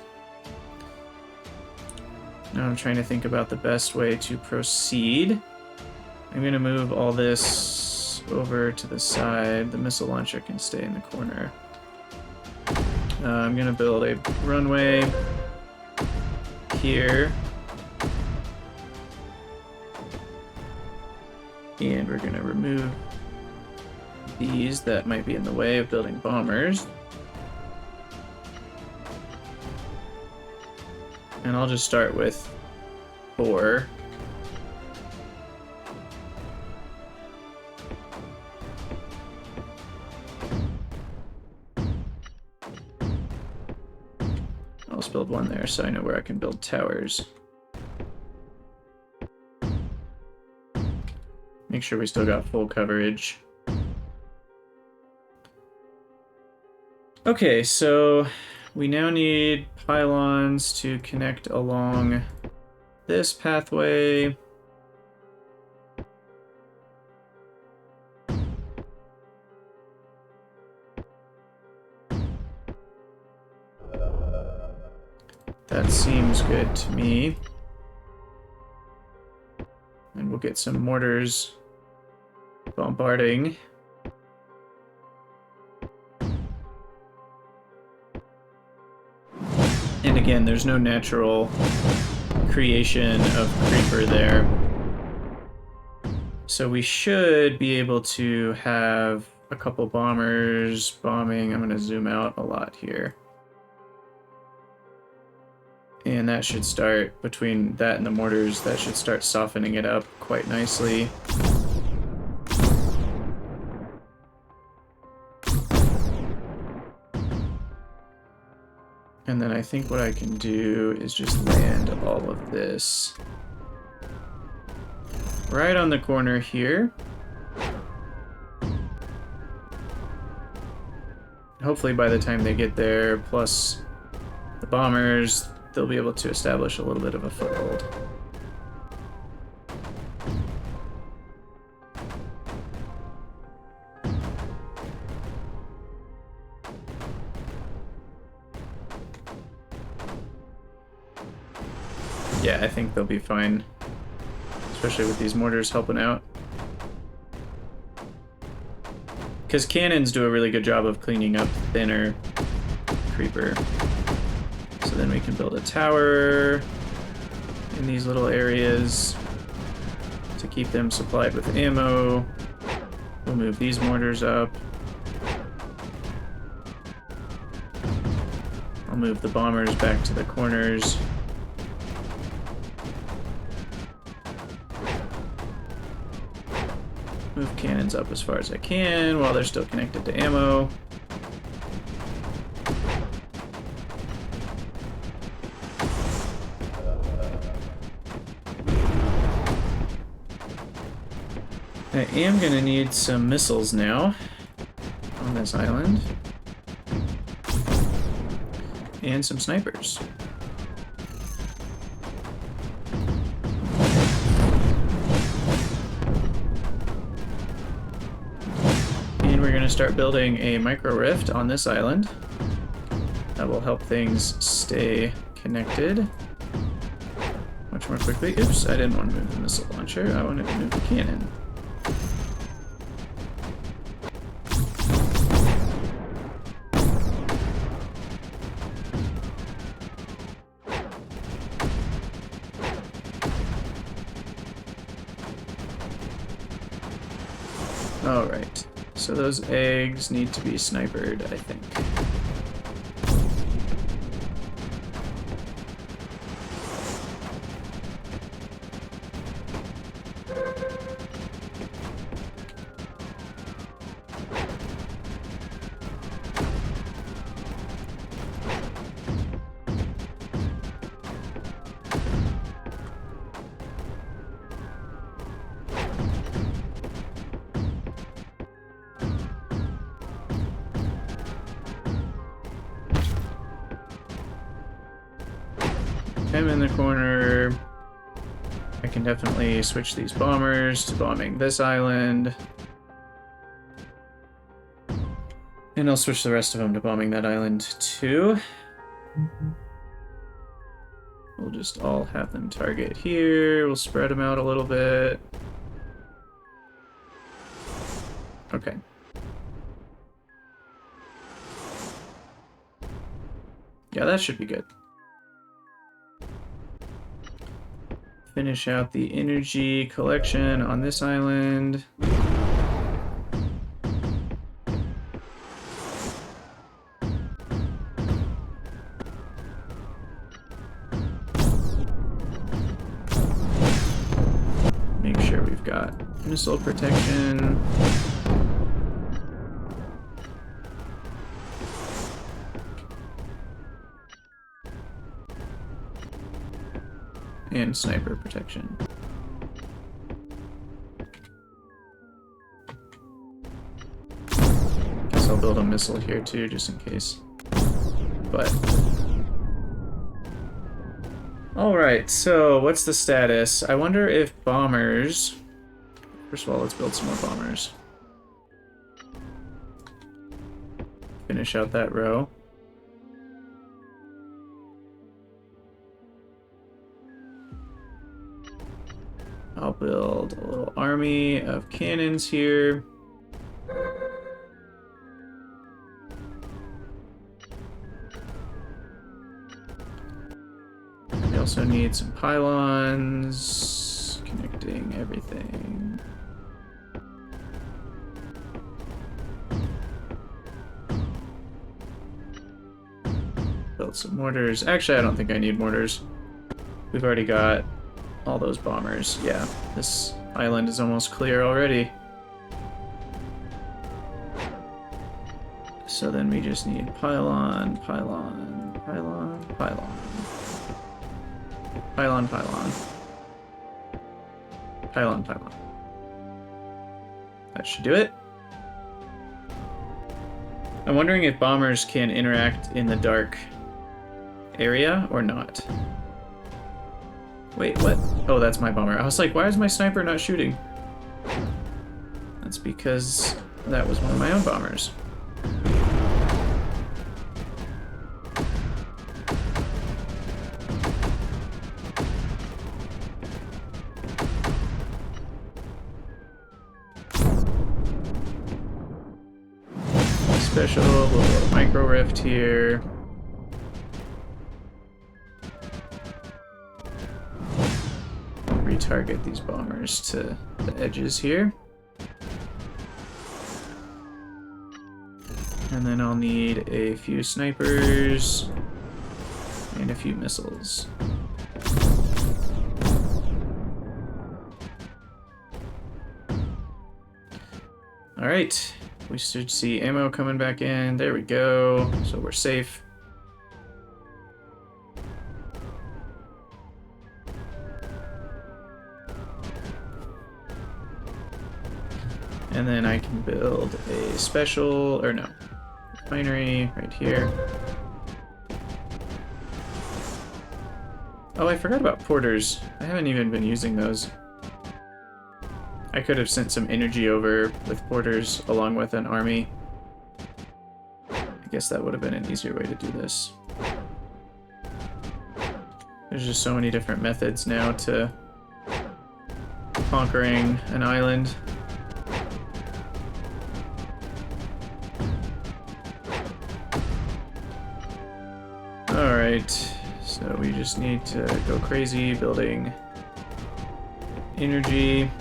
Now I'm trying to think about the best way to proceed. I'm going to move all this over to the side. The missile launcher can stay in the corner. I'm going to build a runway here. And we're going to remove these that might be in the way of building bombers. And I'll just start with 4. I'll just build 1 there so I know where I can build towers. Make sure we still got full coverage. Okay, so we now need pylons to connect along this pathway. That seems good to me. And we'll get some mortars bombarding. And again, there's no natural creation of creeper there. So we should be able to have a couple bombers bombing. I'm going to zoom out a lot here. And that should start, between that and the mortars, that should start softening it up quite nicely. And then I think what I can do is just land all of this right on the corner here. Hopefully by the time they get there, plus the bombers, they'll be able to establish a little bit of a foothold. Yeah, I think they'll be fine, especially with these mortars helping out. Because cannons do a really good job of cleaning up thinner creeper. So then we can build a tower in these little areas to keep them supplied with ammo. We'll move these mortars up. I'll move the bombers back to the corners. Move cannons up as far as I can while they're still connected to ammo. I am going to need some missiles now on this island. And some snipers. And we're going to start building a micro rift on this island. That will help things stay connected much more quickly. Oops, I didn't want to move the missile launcher. I wanted to move the cannon. Alright, so those eggs need to be snipered, I think. I'm in the corner. I can definitely switch these bombers to bombing this island. And I'll switch the rest of them to bombing that island too. We'll just all have them target here. We'll spread them out a little bit. Okay. Yeah, that should be good. Finish out the energy collection on this island. Make sure we've got missile protection. And sniper protection. Guess I'll build a missile here too, just in case. But alright, so what's the status? I wonder if bombers... First of all, let's build some more bombers. Finish out that row. I'll build a little army of cannons here. We also need some pylons, connecting everything. Build some mortars. Actually, I don't think I need mortars. We've already got all those bombers. Yeah, this island is almost clear already. So then we just need pylon, pylon, pylon, pylon. Pylon, pylon. Pylon, pylon. That should do it. I'm wondering if bombers can interact in the dark area or not. Wait, what? Oh, that's my bomber. I was like, why is my sniper not shooting? That's because that was one of my own bombers. Special, a little micro rift here. Retarget these bombers to the edges here. And then I'll need a few snipers and a few missiles. Alright, we should see ammo coming back in. There we go. So we're safe. And then I can build a special, or no, refinery right here. Oh, I forgot about porters. I haven't even been using those. I could have sent some energy over with porters along with an army. I guess that would have been an easier way to do this. There's just so many different methods now to conquering an island. Alright, so we just need to go crazy building energy.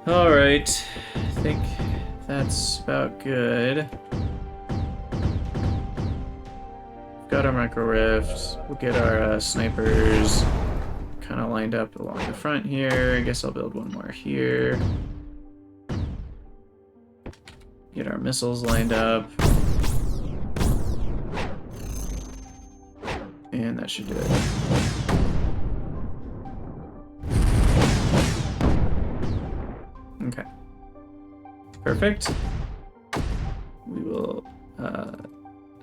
Alright, I think that's about good. Got our micro rift. We'll get our snipers kind of lined up along the front here. I guess I'll build one more here. Get our missiles lined up. And that should do it. Okay. Perfect. We will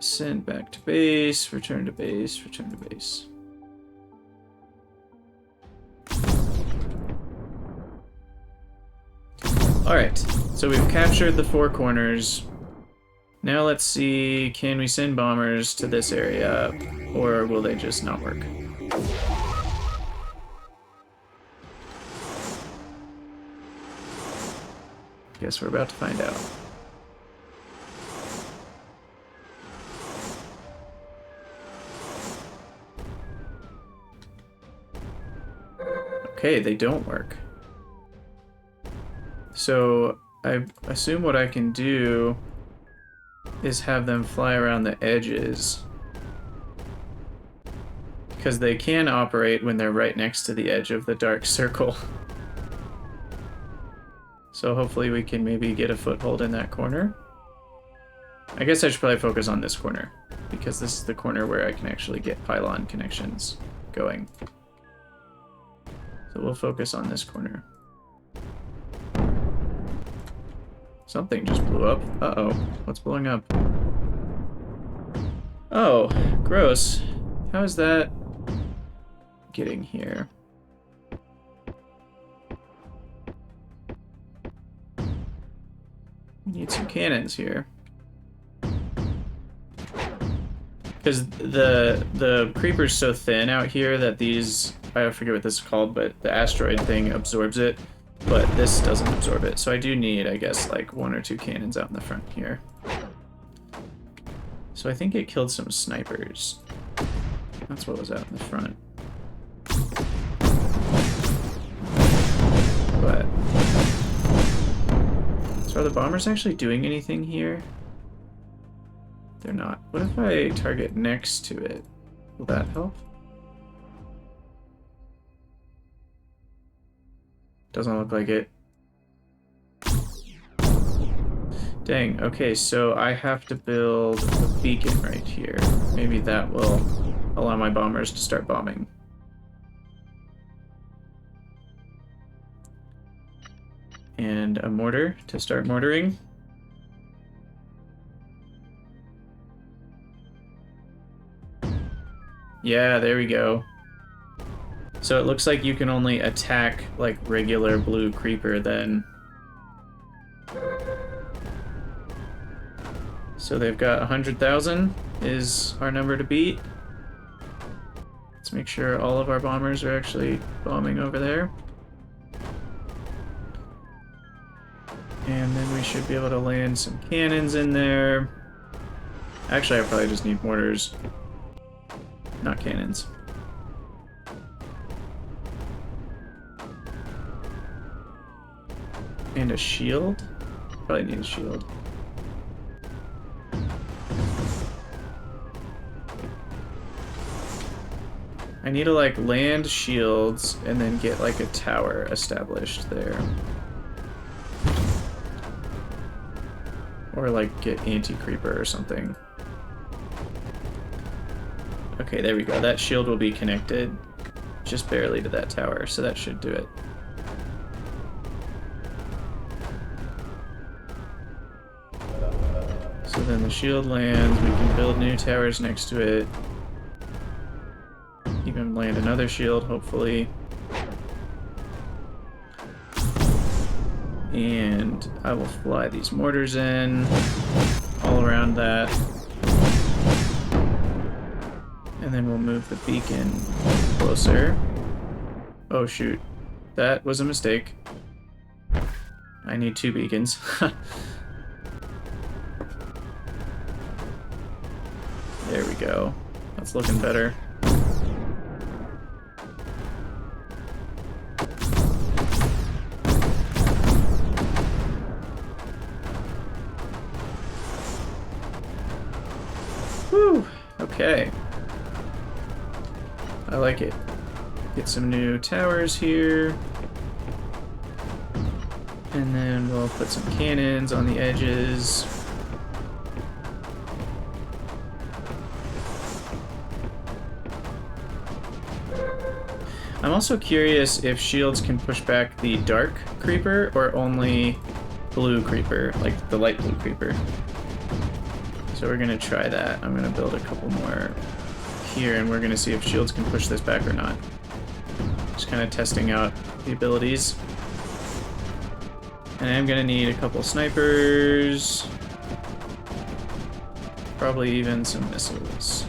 send back to base, return to base, return to base. Alright, so we've captured the four corners. Now let's see, can we send bombers to this area, or will they just not work? Guess we're about to find out. Okay, they don't work. So I assume what I can do is have them fly around the edges, because they can operate when they're right next to the edge of the dark circle. So hopefully we can maybe get a foothold in that corner. I guess I should probably focus on this corner, because this is the corner where I can actually get pylon connections going. So we'll focus on this corner. Something just blew up. Uh-oh. What's blowing up? Oh, gross. How is that getting here? Need some cannons here. Because the creeper's so thin out here that these, I forget what this is called, but the asteroid thing absorbs it. But this doesn't absorb it, so I do need, I guess, like 1 or 2 cannons out in the front here. So I think it killed some snipers. That's what was out in the front. But... so are the bombers actually doing anything here? They're not. What if I target next to it? Will that help? Doesn't look like it. Dang, okay, so I have to build a beacon right here. Maybe that will allow my bombers to start bombing. And a mortar to start mortaring. Yeah, there we go. So it looks like you can only attack like regular blue creeper then. So they've got 100,000 is our number to beat. Let's make sure all of our bombers are actually bombing over there. And then we should be able to land some cannons in there. Actually, I probably just need mortars, not cannons. And a shield? Probably need a shield. I need to like land shields and then get like a tower established there. Or like get anti-creeper or something. Okay, there we go. That shield will be connected just barely to that tower, so that should do it. So then the shield lands, we can build new towers next to it. Even land another shield, hopefully. And I will fly these mortars in all around that. And then we'll move the beacon closer. Oh shoot, that was a mistake. I need 2 beacons. There we go. That's looking better. Whew, okay. I like it. Get some new towers here. And then we'll put some cannons on the edges. I'm also curious if shields can push back the dark creeper or only blue creeper, like the light blue creeper. So we're gonna try that. I'm gonna build a couple more here and we're gonna see if shields can push this back or not. Just kind of testing out the abilities. And I'm gonna need a couple snipers. Probably even some missiles.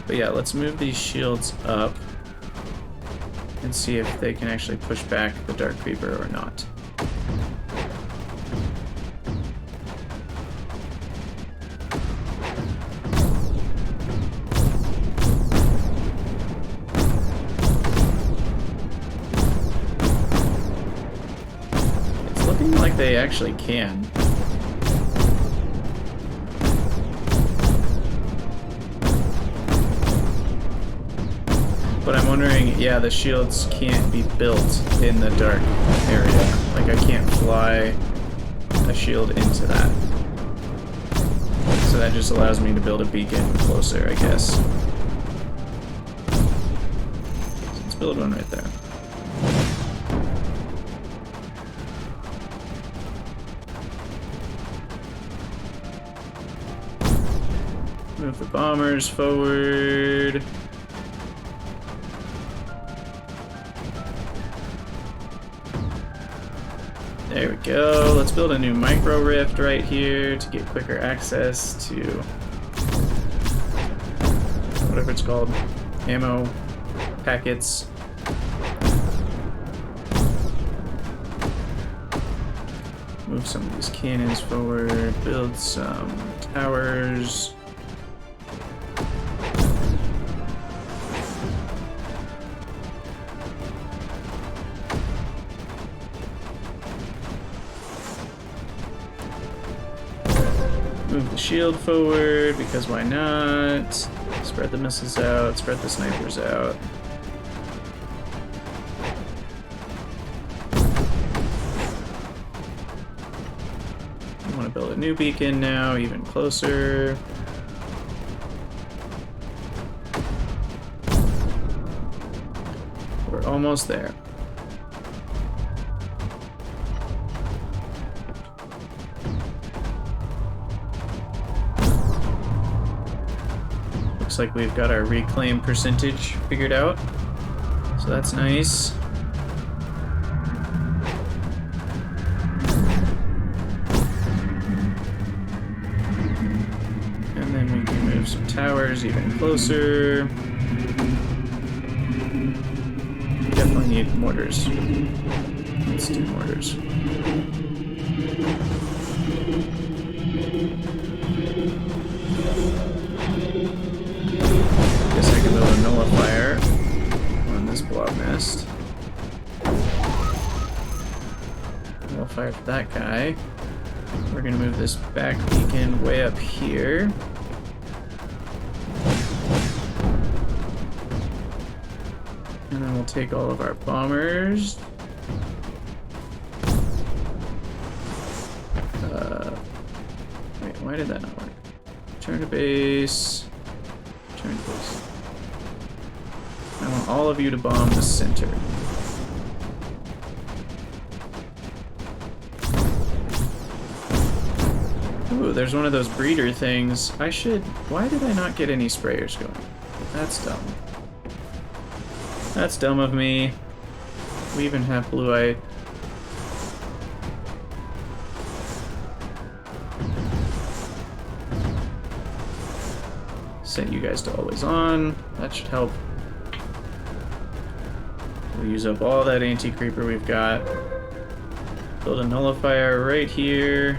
But yeah, let's move these shields up and see if they can actually push back the Dark Creeper or not. It's looking like they actually can. But I'm wondering, yeah, the shields can't be built in the dark area. Like, I can't fly a shield into that. So that just allows me to build a beacon closer, I guess. So let's build one right there. Move the bombers forward. There we go. Let's build a new micro rift right here to get quicker access to whatever it's called, ammo packets. Move some of these cannons forward, build some towers. Move the shield forward, because why not? Spread the missiles out, spread the snipers out. I want to build a new beacon now, even closer. We're almost there. Looks like we've got our reclaim percentage figured out, so that's nice. And then we can move some towers even closer. Definitely need mortars. Let's do mortars. Guess I can build a nullifier on this blob nest. Nullifier for that guy. We're gonna move this back beacon way up here. And then we'll take all of our bombers. Wait, why did that not work? Turn to base. Turn to base. I want all of you to bomb the center. Ooh, there's one of those breeder things. I should... Why did I not get any sprayers going? That's dumb. That's dumb of me. We even have blue-eye. Set you guys to always on. That should help. We'll use up all that anti-creeper we've got. Build a nullifier right here.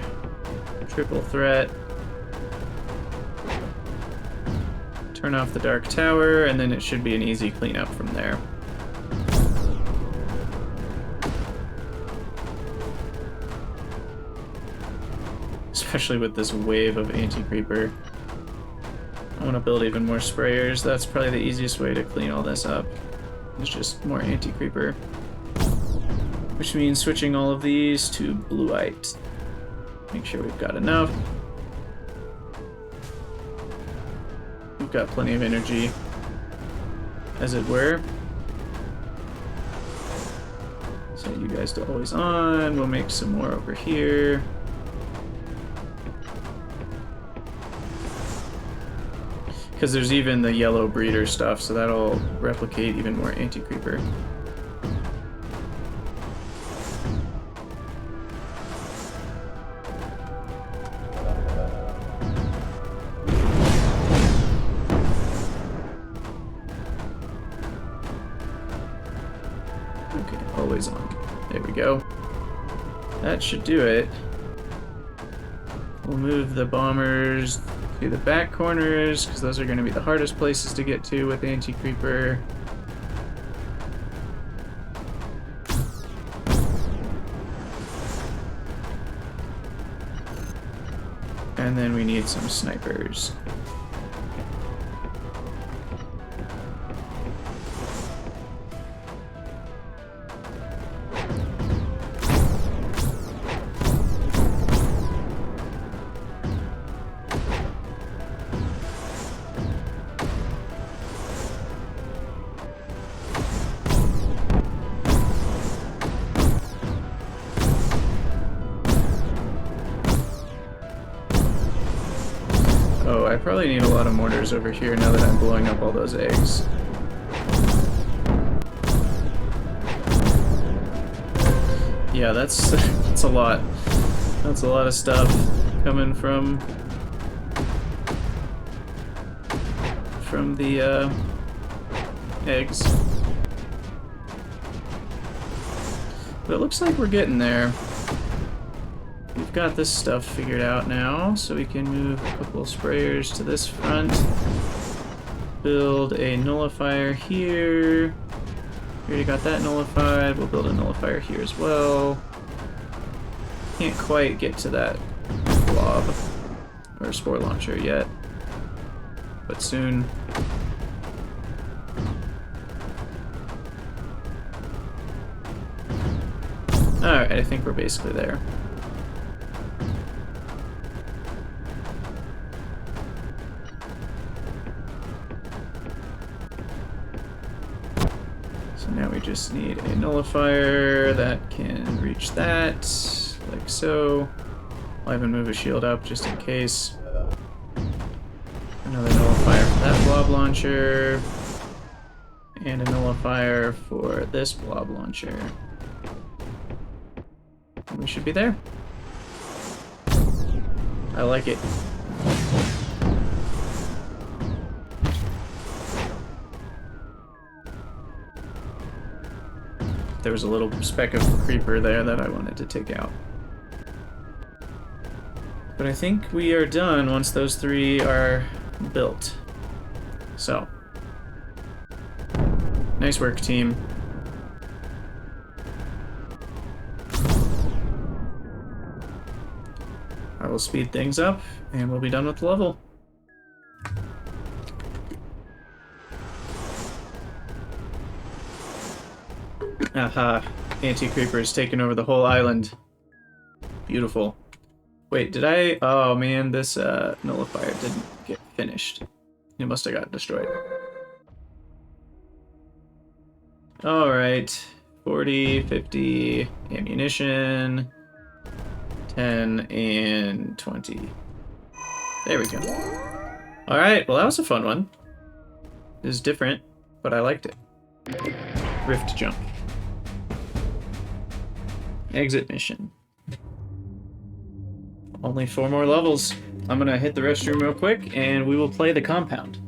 Triple threat. Turn off the dark tower, and then it should be an easy cleanup from there. Especially with this wave of anti-creeper. I want to build even more sprayers. That's probably the easiest way to clean all this up. It's just more anti-creeper. Which means switching all of these to blue-white. Make sure we've got enough. We've got plenty of energy, as it were. Set you guys to always on. We'll make some more over here. Because there's even the yellow breeder stuff, so that'll replicate even more anti-creeper. Okay, always on. There we go. That should do it. We'll move the bombers to the back corners, because those are going to be the hardest places to get to with anti-creeper. And then we need some snipers. Oh, I probably need a lot of mortars over here now that I'm blowing up all those eggs. Yeah, that's a lot. That's a lot of stuff coming from the eggs. But it looks like we're getting there. We've got this stuff figured out now, so we can move a couple of sprayers to this front. Build a nullifier here. We already got that nullified. We'll build a nullifier here as well. Can't quite get to that blob or spore launcher yet, but soon. Alright, I think we're basically there. So now we just need a nullifier that can reach that, like so. I'll even move a shield up just in case. Another nullifier for that blob launcher. And a nullifier for this blob launcher. And we should be there. I like it. There was a little speck of creeper there that I wanted to take out. But I think we are done once those three are built. So, nice work, team. I will speed things up, and we'll be done with the level. Aha, anti-creeper's taken over the whole island. Beautiful. Wait, did I... Oh man, this nullifier didn't get finished. It must have got destroyed. Alright, 40, 50, ammunition, 10, and 20. There we go. Alright, well that was a fun one. It was different, but I liked it. Rift jump. Exit mission. Only 4 more levels. I'm gonna hit the restroom real quick, and we will play the compound.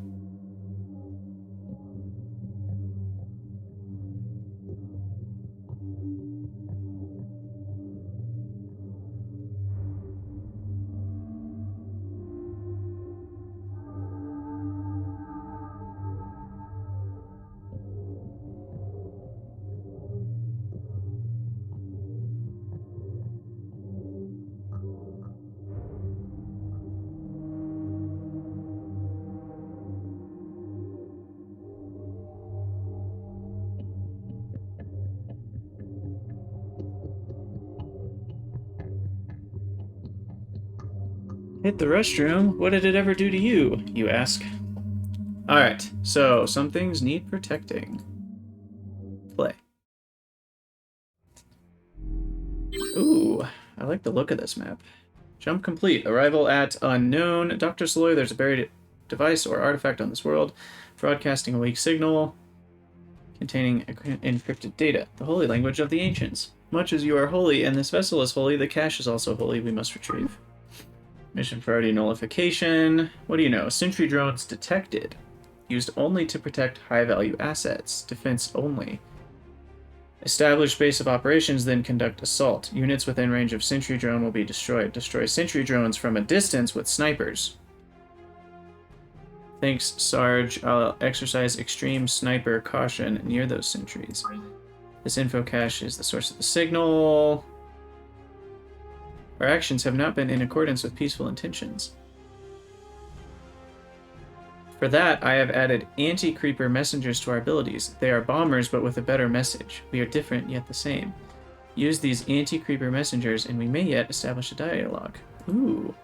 Hit the restroom? What did it ever do to you, you ask? Alright, so some things need protecting. Play. Ooh, I like the look of this map. Jump complete. Arrival at unknown. Dr. Saloy, there's a buried device or artifact on this world, broadcasting a weak signal containing encrypted data. The holy language of the ancients. Much as you are holy and this vessel is holy, the cache is also holy. We must retrieve. Mission priority nullification. What do you know? Sentry drones detected. Used only to protect high-value assets. Defense only. Establish base of operations, then conduct assault. Units within range of sentry drone will be destroyed. Destroy sentry drones from a distance with snipers. Thanks, Sarge. I'll exercise extreme sniper caution near those sentries. This info cache is the source of the signal. Our actions have not been in accordance with peaceful intentions. For that, I have added anti-creeper messengers to our abilities. They are bombers, but with a better message. We are different, yet the same. Use these anti-creeper messengers, and we may yet establish a dialogue. Ooh.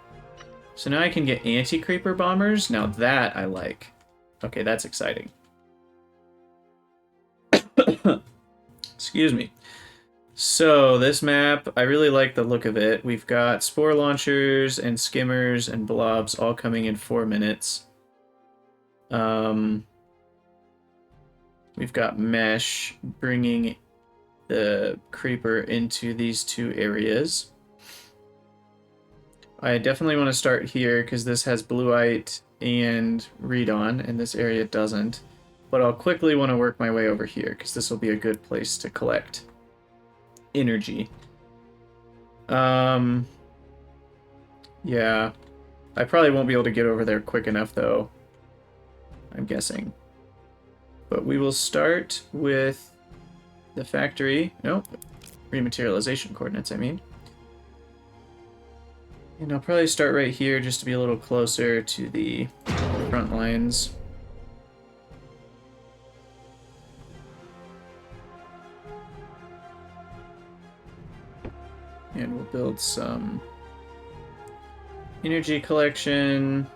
So now I can get anti-creeper bombers? Now that I like. Okay, that's exciting. Excuse me. So this map, I really like the look of it. We've got Spore Launchers and Skimmers and Blobs all coming in 4 minutes. We've got Mesh bringing the Creeper into these 2 areas. I definitely want to start here because this has Blueite and Redon, and this area doesn't. But I'll quickly want to work my way over here because this will be a good place to collect energy. Yeah. I probably won't be able to get over there quick enough, though. I'm guessing. But we will start with the factory. Nope. Rematerialization coordinates, I mean. And I'll probably start right here just to be a little closer to the front lines. And we'll build some energy collection.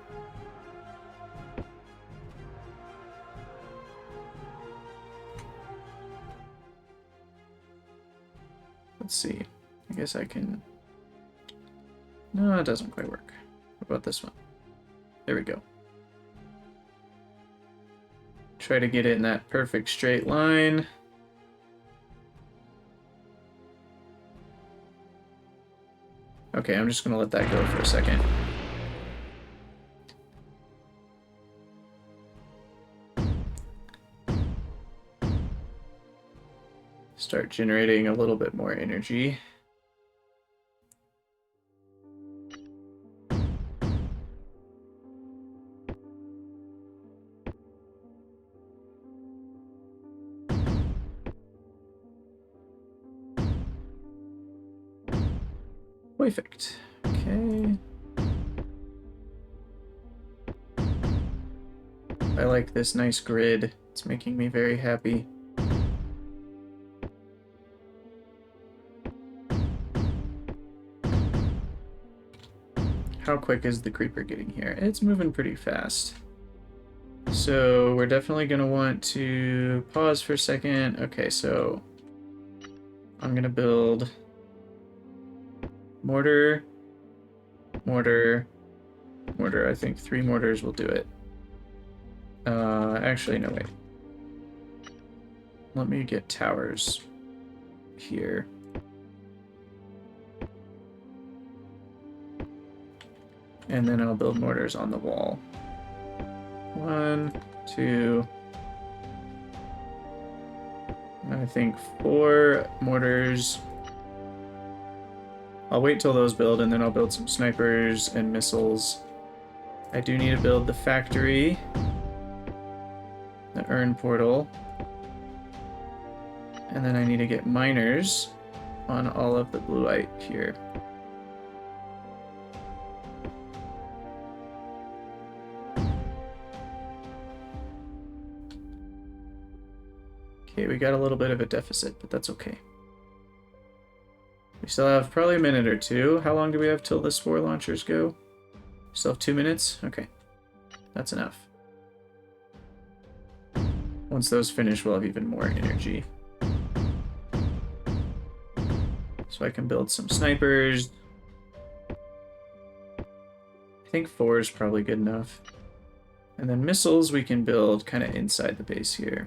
Let's see. I guess I can... No, it doesn't quite work. What about this one? There we go. Try to get it in that perfect straight line. Okay, I'm just going to let that go for a second. Start generating a little bit more energy. Perfect. Okay. I like this nice grid. It's making me very happy. How quick is the creeper getting here? It's moving pretty fast. So we're definitely going to want to pause for a second. Okay, so I'm going to build mortar, mortar, mortar. I think 3 mortars will do it. Actually, no, wait. Let me get towers here. And then I'll build mortars on the wall. 1, 2. I think 4 mortars. I'll wait till those build, and then I'll build some snipers and missiles. I do need to build the factory. The urn portal. And then I need to get miners on all of the blueite here. Okay, we got a little bit of a deficit, but that's okay. We still have probably a minute or 2. How long do we have till the spore launchers go? Still have 2 minutes? Okay. That's enough. Once those finish, we'll have even more energy. So I can build some snipers. I think 4 is probably good enough. And then missiles we can build kind of inside the base here.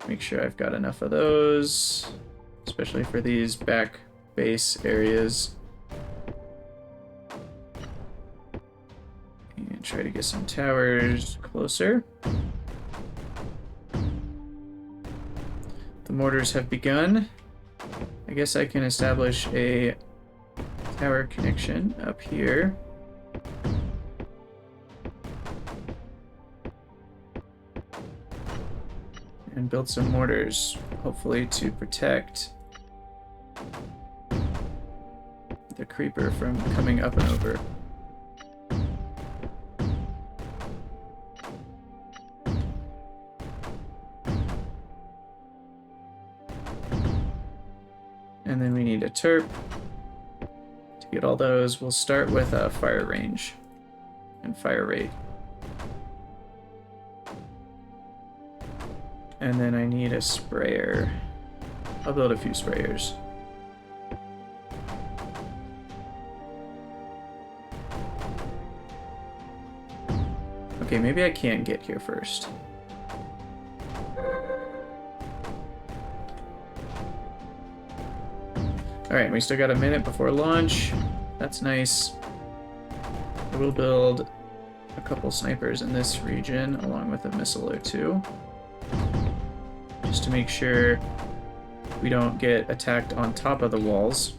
Make sure I've got enough of those, especially for these back base areas. And try to get some towers closer. The mortars have begun. I guess I can establish a tower connection up here. And build some mortars, hopefully to protect the creeper from coming up and over. And then we need a terp. To get all those, we'll start with a fire range and fire rate. And then I need a sprayer. I'll build a few sprayers. Okay, maybe I can't get here first. Alright, we still got a minute before launch. That's nice. We'll build a couple snipers in this region, along with a missile or two. Just to make sure we don't get attacked on top of the walls.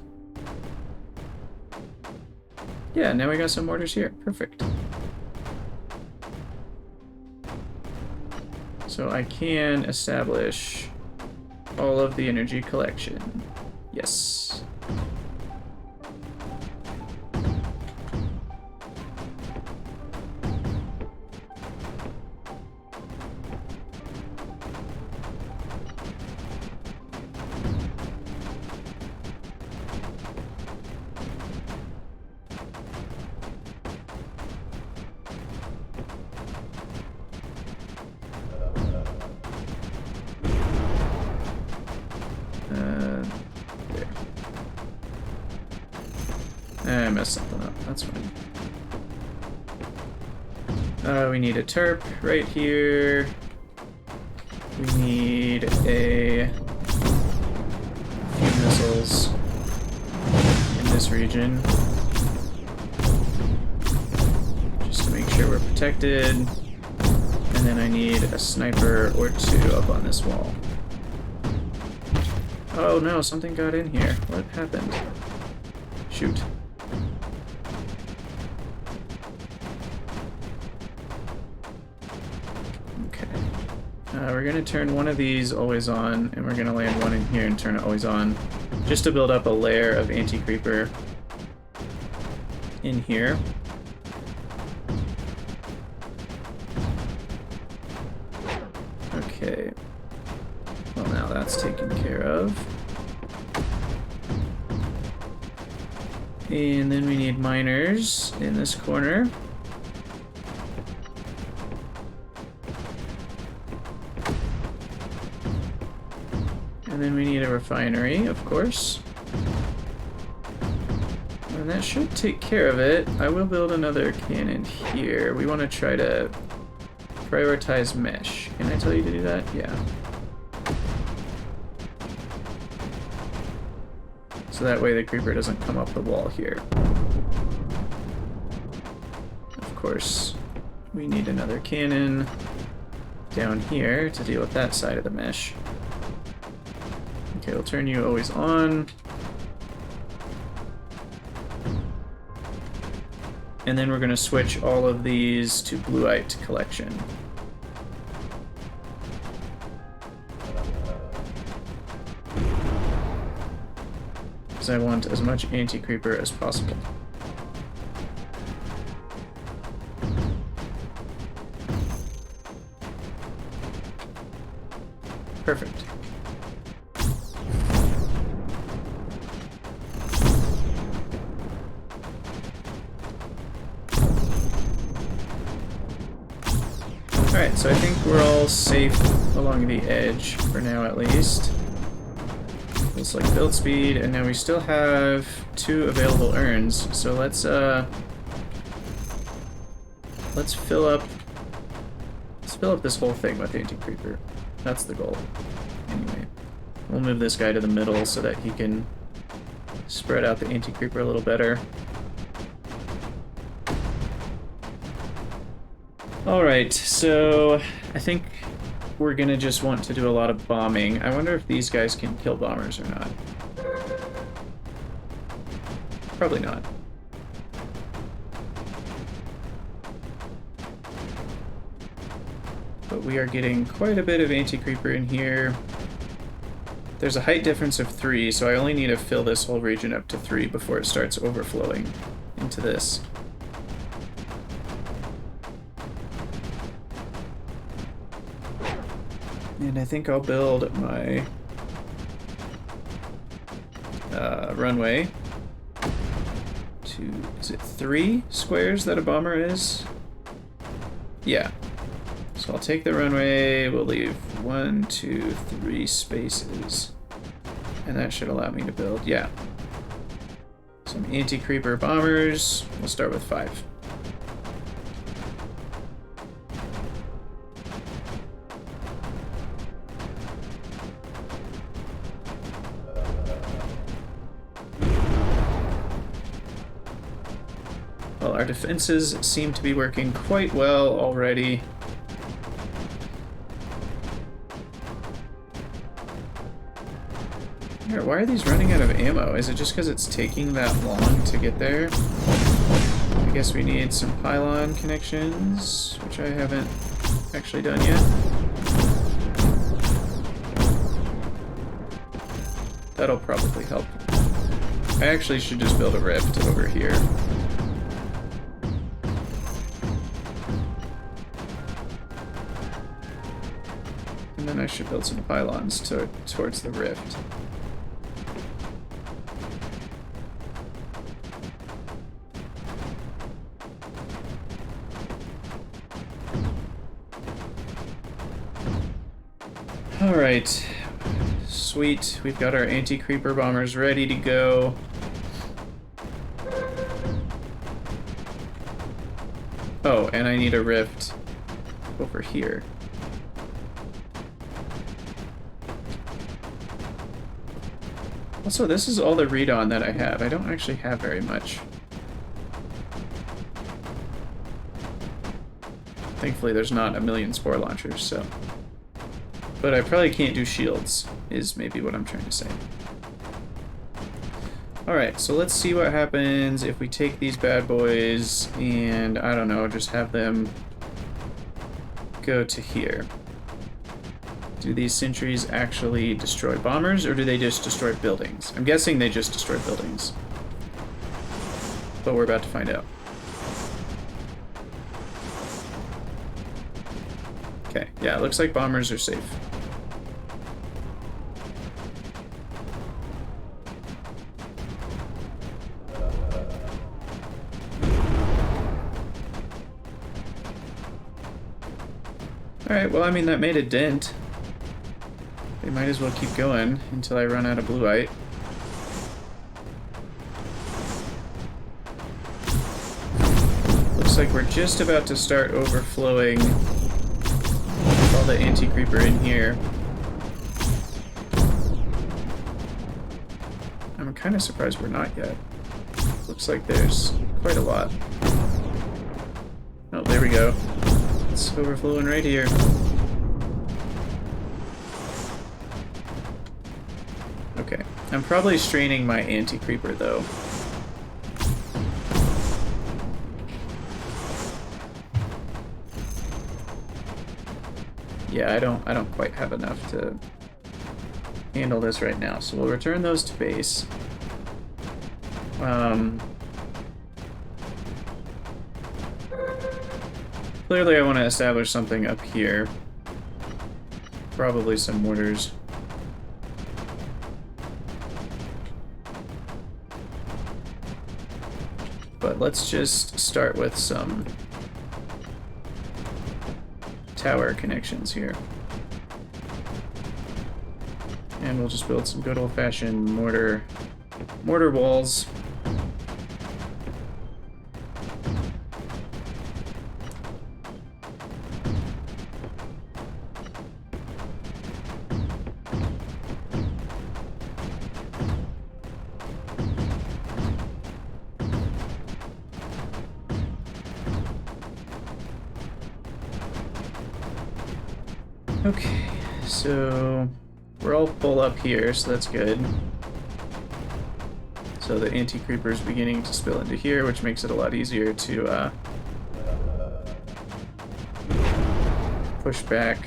Yeah, now we got some mortars here. Perfect. So I can establish all of the energy collection. Yes. I messed something up. That's fine. We need a terp right here. We need a few missiles in this region. Just to make sure we're protected. And then I need a sniper or two up on this wall. Oh no, something got in here. What happened? Shoot. We're going to turn one of these always on, and we're going to land one in here and turn it always on, just to build up a layer of anti-creeper in here. Okay. Well, now that's taken care of. And then we need miners in this corner. And then we need a refinery, of course. And that should take care of it. I will build another cannon here. We want to try to prioritize mesh. Can I tell you to do that? Yeah. So that way the creeper doesn't come up the wall here. Of course, we need another cannon down here to deal with that side of the mesh. Okay, we'll turn you always on. And then we're going to switch all of these to blueite collection. Because I want as much anti-creeper as possible. Perfect. Alright, so I think we're all safe along the edge, for now at least. We'll select build speed, and now we still have 2 available urns, so let's fill up this whole thing with anti-creeper. That's the goal. Anyway, we'll move this guy to the middle so that he can spread out the anti-creeper a little better. Alright, so I think we're gonna just want to do a lot of bombing. I wonder if these guys can kill bombers or not. Probably not. But we are getting quite a bit of anti-creeper in here. There's a height difference of 3, so I only need to fill this whole region up to 3 before it starts overflowing into this. And I think I'll build my runway to, is it 3 squares that a bomber is? Yeah. So I'll take the runway, we'll leave 1, 2, 3 spaces. And that should allow me to build, yeah. Some anti-creeper bombers. We'll start with 5. Well, our defenses seem to be working quite well already. Why are these running out of ammo? Is it just because it's taking that long to get there? I guess we need some Pylon Connections, which I haven't actually done yet. That'll probably help. I actually should just build a rift over here. And then I should build some pylons towards the rift. Alright, sweet. We've got our anti-creeper bombers ready to go. Oh, and I need a rift over here. Also, this is all the read-on that I have. I don't actually have very much. Thankfully, there's not a million spore launchers, so... But I probably can't do shields, is maybe what I'm trying to say. Alright, so let's see what happens if we take these bad boys and, I don't know, just have them go to here. Do these sentries actually destroy bombers, or do they just destroy buildings? I'm guessing they just destroy buildings. But we're about to find out. Okay, yeah, it looks like bombers are safe. Alright, well, I mean, that made a dent. They might as well keep going until I run out of blueite. Looks like we're just about to start overflowing all the anti-creeper in here. I'm kind of surprised we're not yet. Looks like there's quite a lot. Oh, there we go. It's overflowing right here. Okay, I'm probably straining my anti-creeper though. Yeah, I don't quite have enough to handle this right now, so we'll return those to base. Clearly I want to establish something up here. Probably some mortars. But let's just start with some tower connections here. And we'll just build some good old-fashioned mortar walls. Okay, so we're all full up here, so that's good. So the anti-creeper is beginning to spill into here, which makes it a lot easier to push back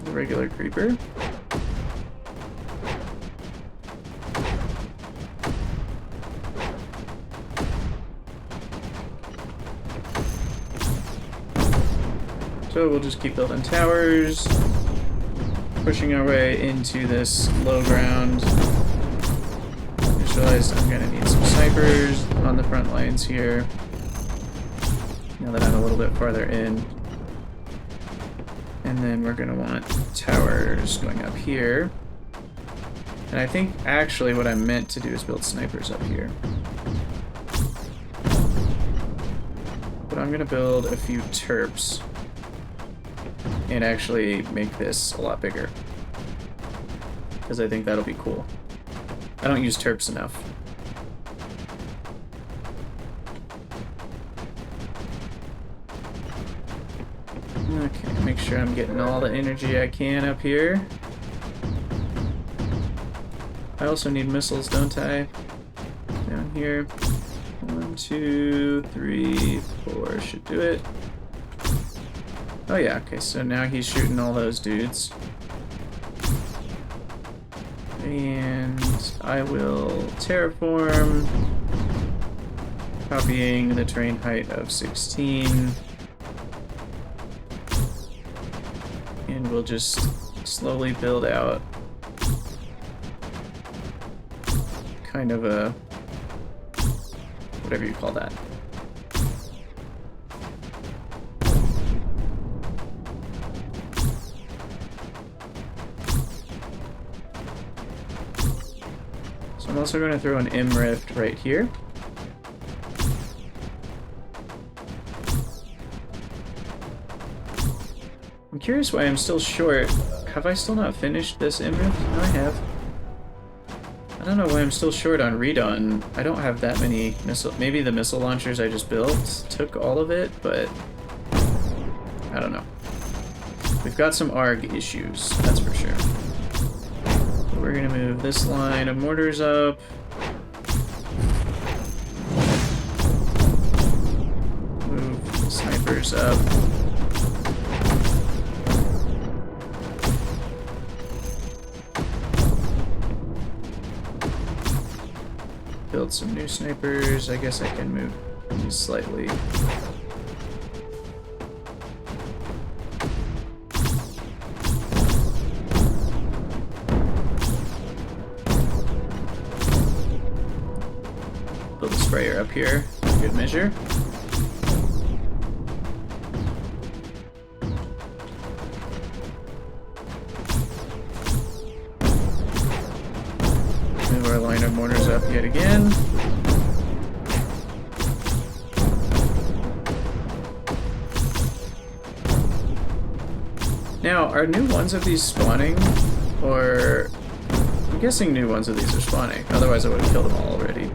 the regular creeper. So we'll just keep building towers, pushing our way into this low ground. Just realized I'm gonna need some snipers on the front lines here, now that I'm a little bit farther in. And then we're gonna want towers going up here. And I think actually what I meant to do is build snipers up here. But I'm gonna build a few terps and actually make this a lot bigger, because I think that'll be cool. I don't use terps enough. Okay, make sure I'm getting all the energy I can up here. I also need missiles, don't I? Down here. 1, 2, 3, 4 should do it. Oh yeah, okay, so now he's shooting all those dudes. And I will terraform, copying the terrain height of 16. And we'll just slowly build out kind of a, whatever you call that. I'm also going to throw an M rift right here. I'm curious why I'm still short. Have I still not finished this M rift? No, I have. I don't know why I'm still short on redone. I don't have that many missile. Maybe the missile launchers I just built took all of it, but I don't know. We've got some ARG issues, that's for sure. We're gonna move this line of mortars up. Move the snipers up. Build some new snipers. I guess I can move these slightly. Sprayer up here, good measure. Move our line of mortars up yet again. Now, are new ones of these spawning? Or... I'm guessing new ones of these are spawning, otherwise I would have killed them all already.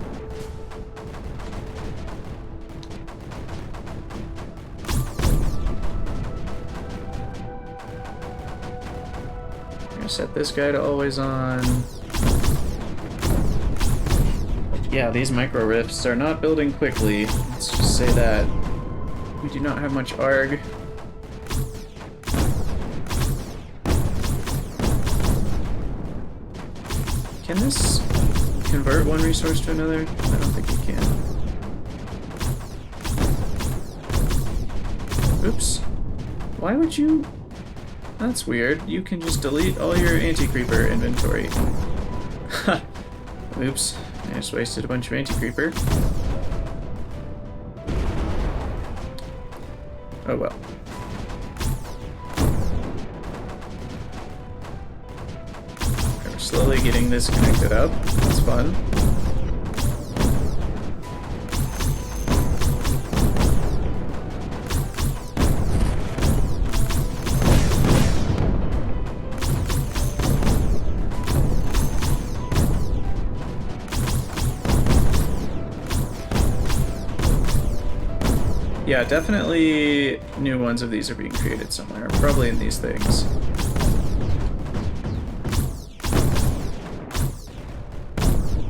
Set this guy to always on. Yeah, these micro rifts are not building quickly. Let's just say that. We do not have much ARG. Can this convert one resource to another? I don't think it can. Oops. Why would you... That's weird. You can just delete all your anti-creeper inventory. Oops. I just wasted a bunch of anti-creeper. Oh well. We're slowly getting this connected up. That's fun. Yeah, definitely new ones of these are being created somewhere. Probably in these things.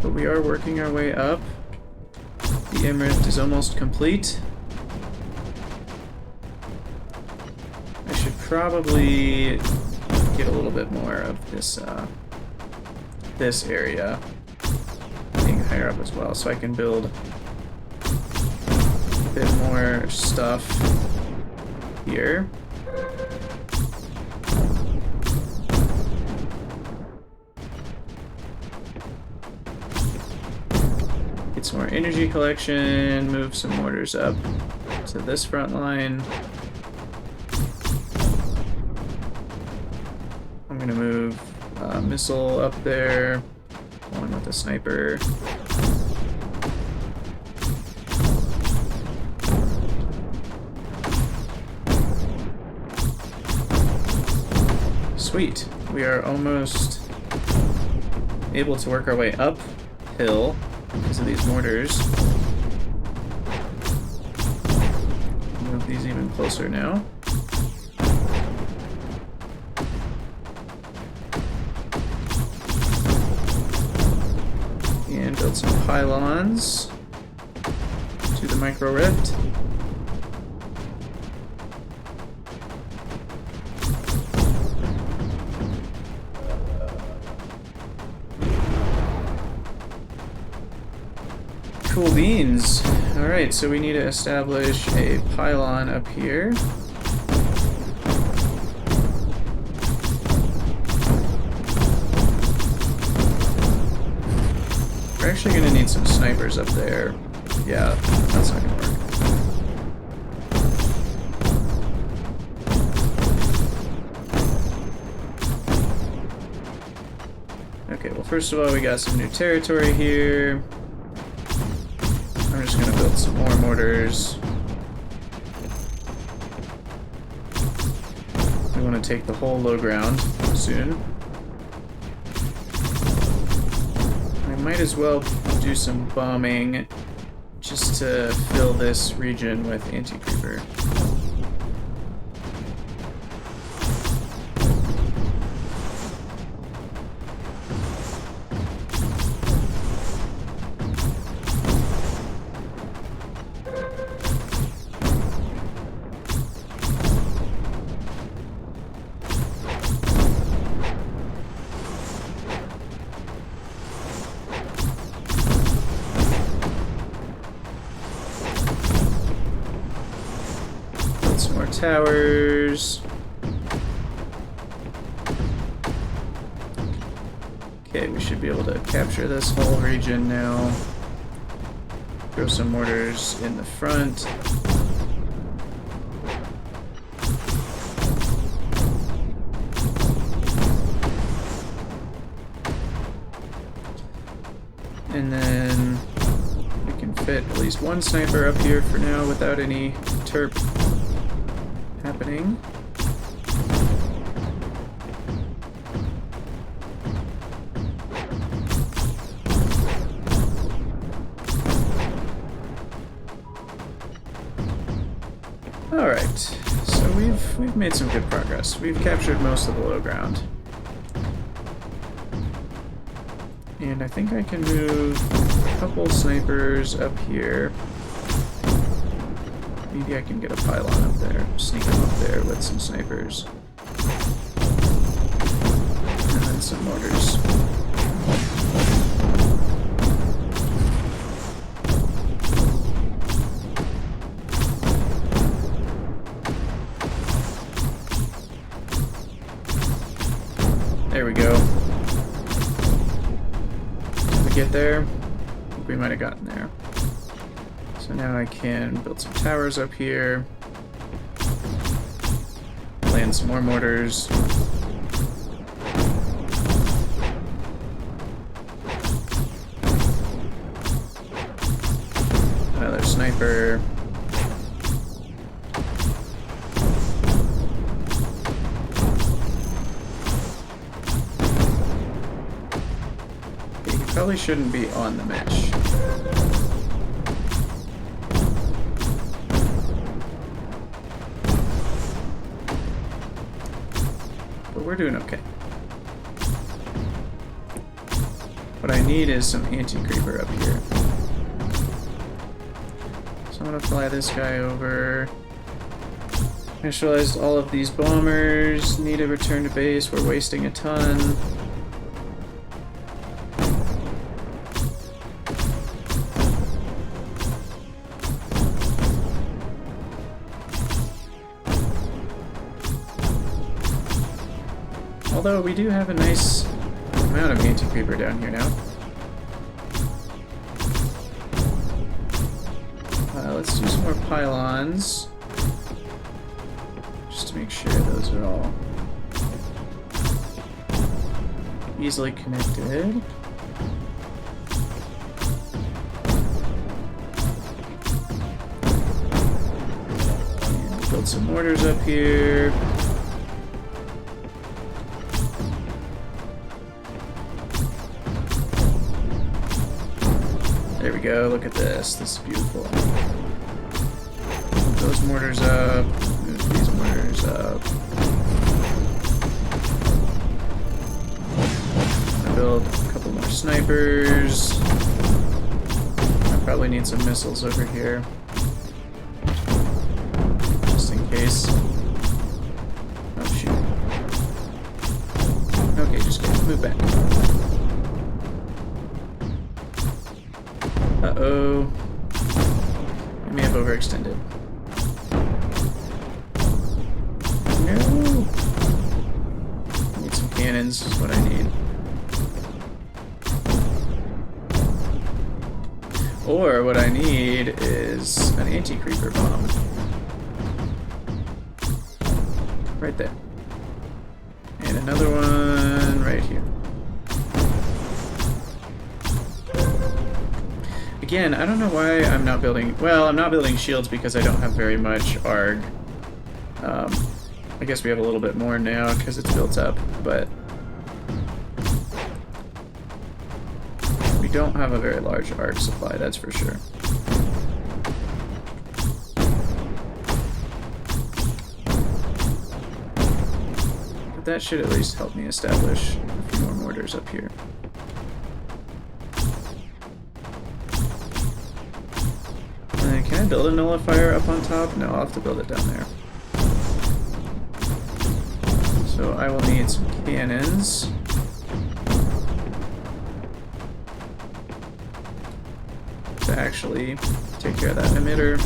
But we are working our way up. The Emerald is almost complete. I should probably get a little bit more of this this area being higher up as well, so I can build a bit more stuff here. Get some more energy collection, move some mortars up to this front line. I'm gonna move missile up there, one with a sniper. Sweet, we are almost able to work our way uphill because of these mortars. Move these even closer now. And build some pylons to the micro rift. Cool beans. Alright, so we need to establish a pylon up here. We're actually going to need some snipers up there. Yeah, that's not going to work. Okay, well first of all we got some new territory here. I'm just going to build some more mortars. We want to take the whole low ground soon. I might as well do some bombing just to fill this region with anti-creeper. Towers. Okay, we should be able to capture this whole region now. Throw some mortars in the front. And then we can fit at least one sniper up here for now without any terp happening. Alright, so we've made some good progress. We've captured most of the low ground. And I think I can move a couple snipers up here. Maybe I can get a pylon up there, sneak them up there with some snipers. And then some mortars. There we go. Did we get there? I think we might have gotten there. So now I can build some towers up here, land some more mortars. Another sniper. Okay, he probably shouldn't be on the mesh. but we're doing okay. What I need is some anti-creeper up here. So I'm gonna fly this guy over. I just realized all of these bombers need to return to base. We're wasting a ton. Although we do have a nice amount of anti-creeper down here now. Let's do some more pylons. Just to make sure those are all easily connected. And build some mortars up here. There we go, look at this. This is beautiful. Move those mortars up. Move these mortars up. I'm gonna build a couple more snipers. I probably need some missiles over here. Just in case. Oh shoot. Okay, just go. Move back. Uh-oh. I may have overextended. No! I need some cannons, is what I need. Or what I need is an anti-creeper bomb. Right there. And another one right here. Again, I don't know why I'm not building... Well, I'm not building shields because I don't have very much ARG. I guess we have a little bit more now because it's built up, but... we don't have a very large ARG supply, that's for sure. But that should at least help me establish a few more mortars up here. Can I build a nullifier up on top? No, I'll have to build it down there. So I will need some cannons. To actually take care of that emitter.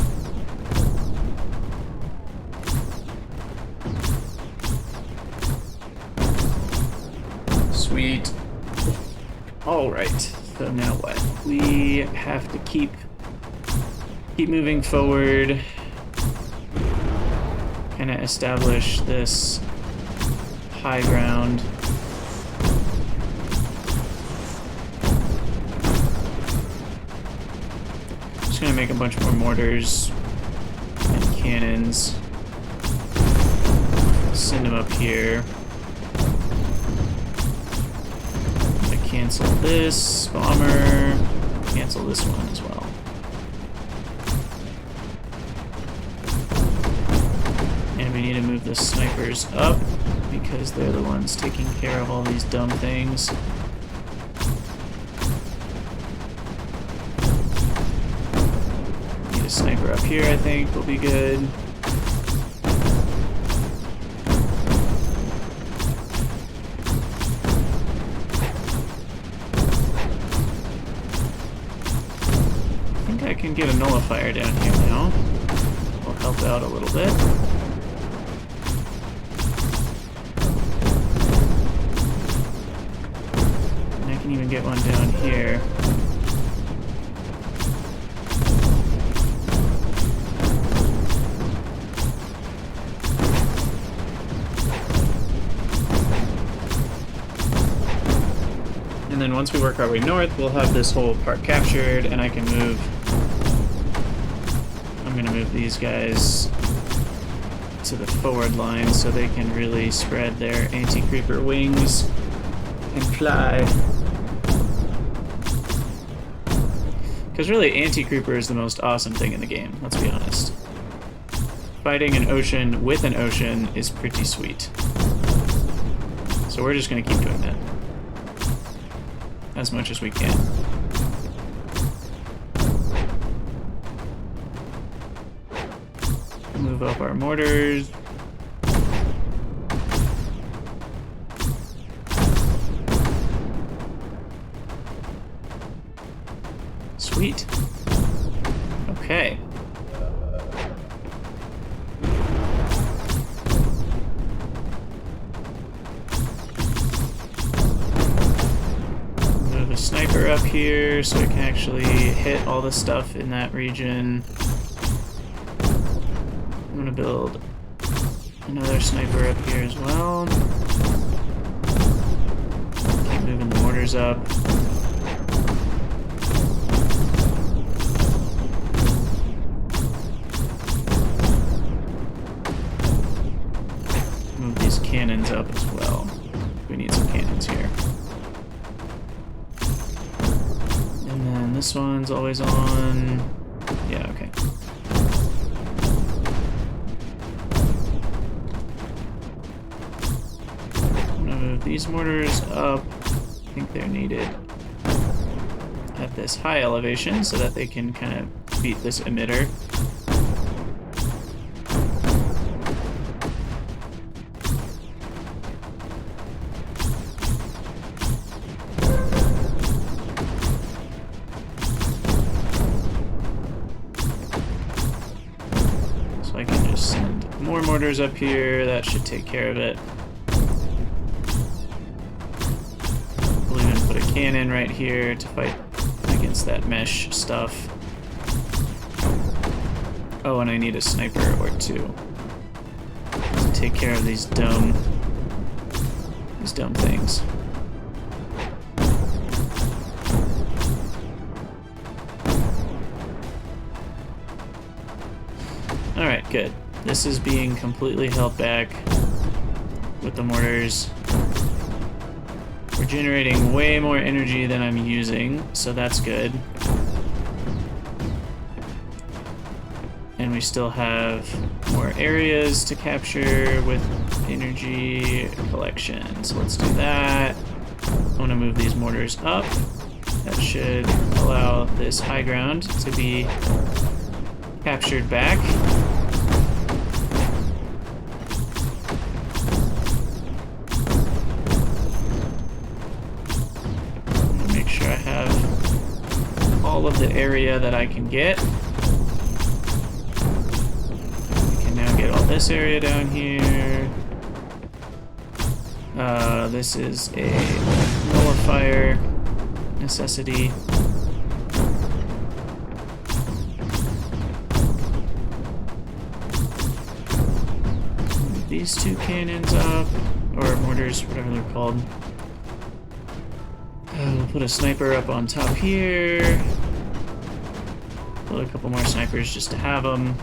Sweet. Alright, so now what? We have to keep moving forward, kind of establish this high ground. Just gonna make a bunch more mortars and cannons. Send them up here. I'm gonna cancel this bomber, cancel this one as well. We need to move the snipers up because they're the ones taking care of all these dumb things. Need a sniper up here, I think, will be good. I think I can get a nullifier down here now. Will help out a little bit. Even get one down here. And then once we work our way north, we'll have this whole part captured, and I can move... I'm gonna move these guys to the forward line so they can really spread their anti-creeper wings and fly. Because really, anti-creeper is the most awesome thing in the game, let's be honest. Fighting an ocean with an ocean is pretty sweet. So we're just going to keep doing that as much as we can. Move up our mortars. Sweet. Okay. Move a sniper up here so it can actually hit all the stuff in that region. I'm gonna build another sniper up here as well. Keep moving the mortars up. Move these cannons up as well. We need some cannons here. And then this one's always on. Yeah, okay. These mortars up, I think they're needed at this high elevation so that they can kind of beat this emitter. So I can just send more mortars up here, that should take care of it. Cannon right here to fight against that mesh stuff. Oh, and I need a sniper or two to take care of these dome things. Alright, good. This is being completely held back with the mortars. We're generating way more energy than I'm using, so that's good. And we still have more areas to capture with energy collection. So let's do that. I want to move these mortars up. That should allow this high ground to be captured back. All of the area that I can get. I can now get all this area down here. This is a nullifier necessity. Move these two cannons up, or mortars, whatever they're called. We'll put a sniper up on top here. Build a couple more snipers just to have them.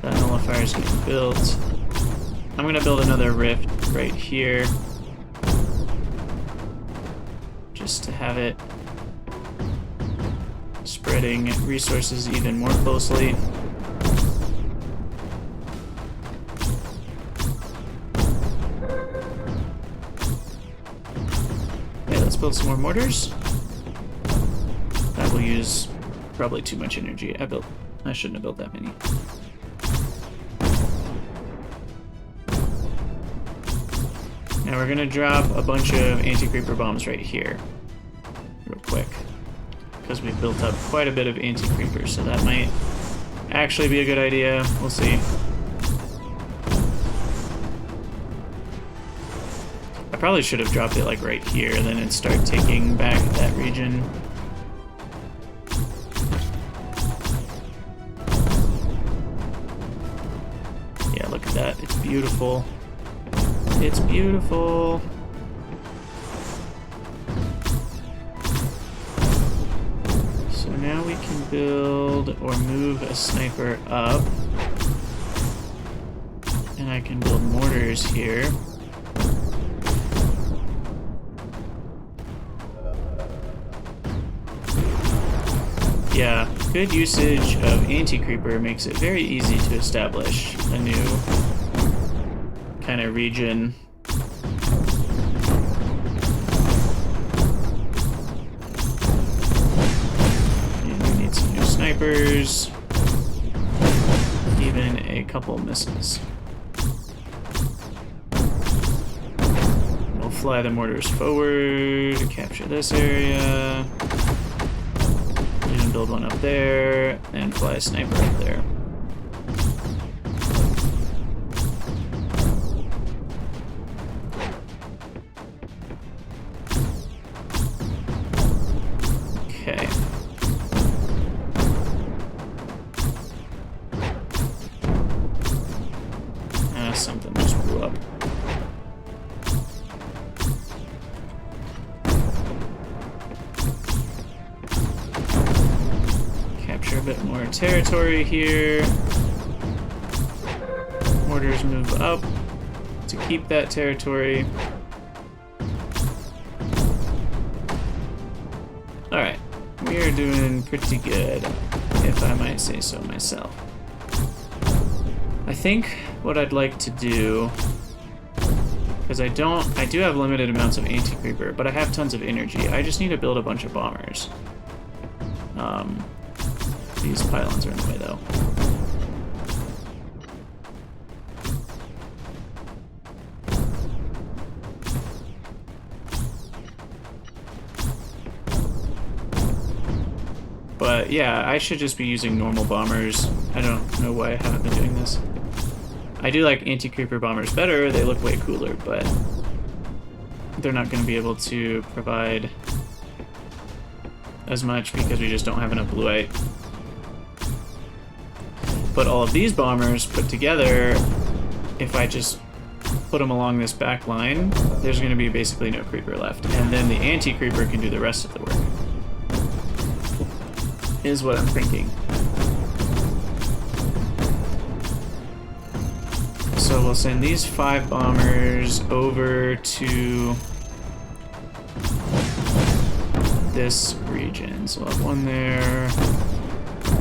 That nullifier is getting built. I'm going to build another rift right here. Just to have it spreading resources even more closely. Okay, let's build some more mortars. That will use probably too much energy. I shouldn't have built that many. Now we're gonna drop a bunch of anti-creeper bombs right here, real quick, because we've built up quite a bit of anti-creepers, so that might actually be a good idea. We'll see. I probably should have dropped it like right here, then and start taking back that region. Yeah, look at that. It's beautiful. It's beautiful. So now we can build or move a sniper up. And I can build mortars here. Yeah, good usage of anti-creeper makes it very easy to establish a new kind of region. And we need some new snipers. Even a couple missiles. We'll fly the mortars forward to capture this area. Even build one up there, and fly a sniper up there. Okay. Something just blew up. Capture a bit more territory here. Mortars move up to keep that territory. Alright, we are doing pretty good, if I might say so myself. I think what I'd like to do, because I do have limited amounts of anti-creeper, but I have tons of energy. I just need to build a bunch of bombers. These pylons are in the way, though. But yeah, I should just be using normal bombers. I don't know why I haven't been doing this. I do like anti-creeper bombers better, they look way cooler, but they're not going to be able to provide as much because we just don't have enough bluite. But all of these bombers put together, if I just put them along this back line, there's going to be basically no creeper left. And then the anti-creeper can do the rest of the work. Is what I'm thinking. So we'll send these 5 bombers over to this region. So we'll have 1 there,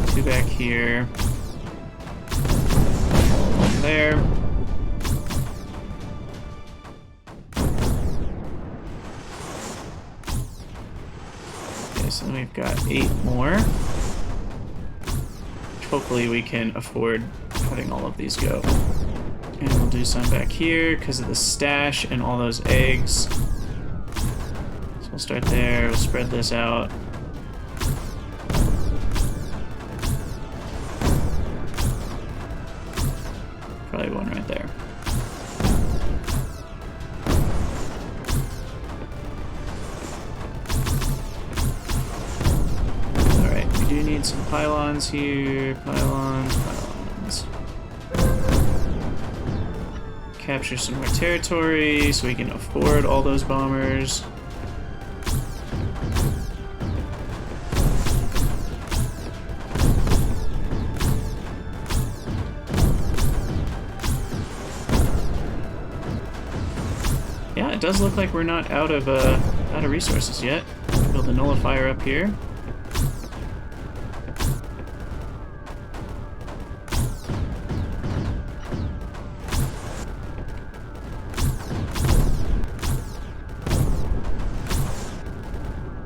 2 back here, 1 there. Okay, so then we've got 8 more. Which hopefully we can afford having all of these go. And we'll do some back here because of the stash and all those eggs. So we'll start there, we'll spread this out. Probably 1 right there. Alright, we do need some pylons here. Pylons. Capture some more territory so we can afford all those bombers. Yeah, it does look like we're not out of resources yet. Build a nullifier up here.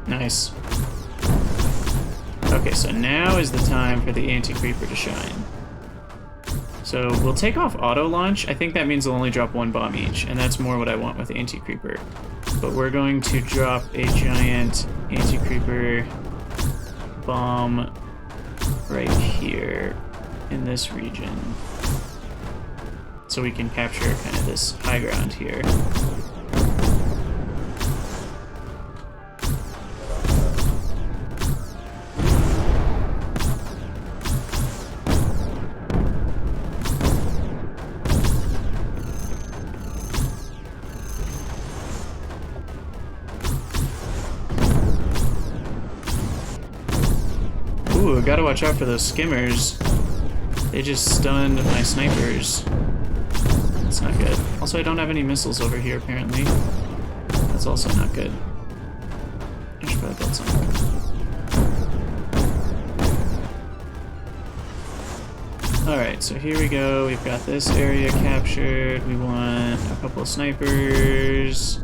Nice. Okay, so now is the time for the anti-creeper to shine. So we'll take off auto launch. I think that means they'll only drop 1 bomb each, and that's more what I want with anti-creeper. But we're going to drop a giant anti-creeper bomb right here in this region. So we can capture kind of this high ground here. Ooh, gotta watch out for those skimmers. They just stunned my snipers. That's not good. Also, I don't have any missiles over here, apparently. That's also not good. I should probably build some. Alright, so here we go. We've got this area captured. We want a couple of snipers,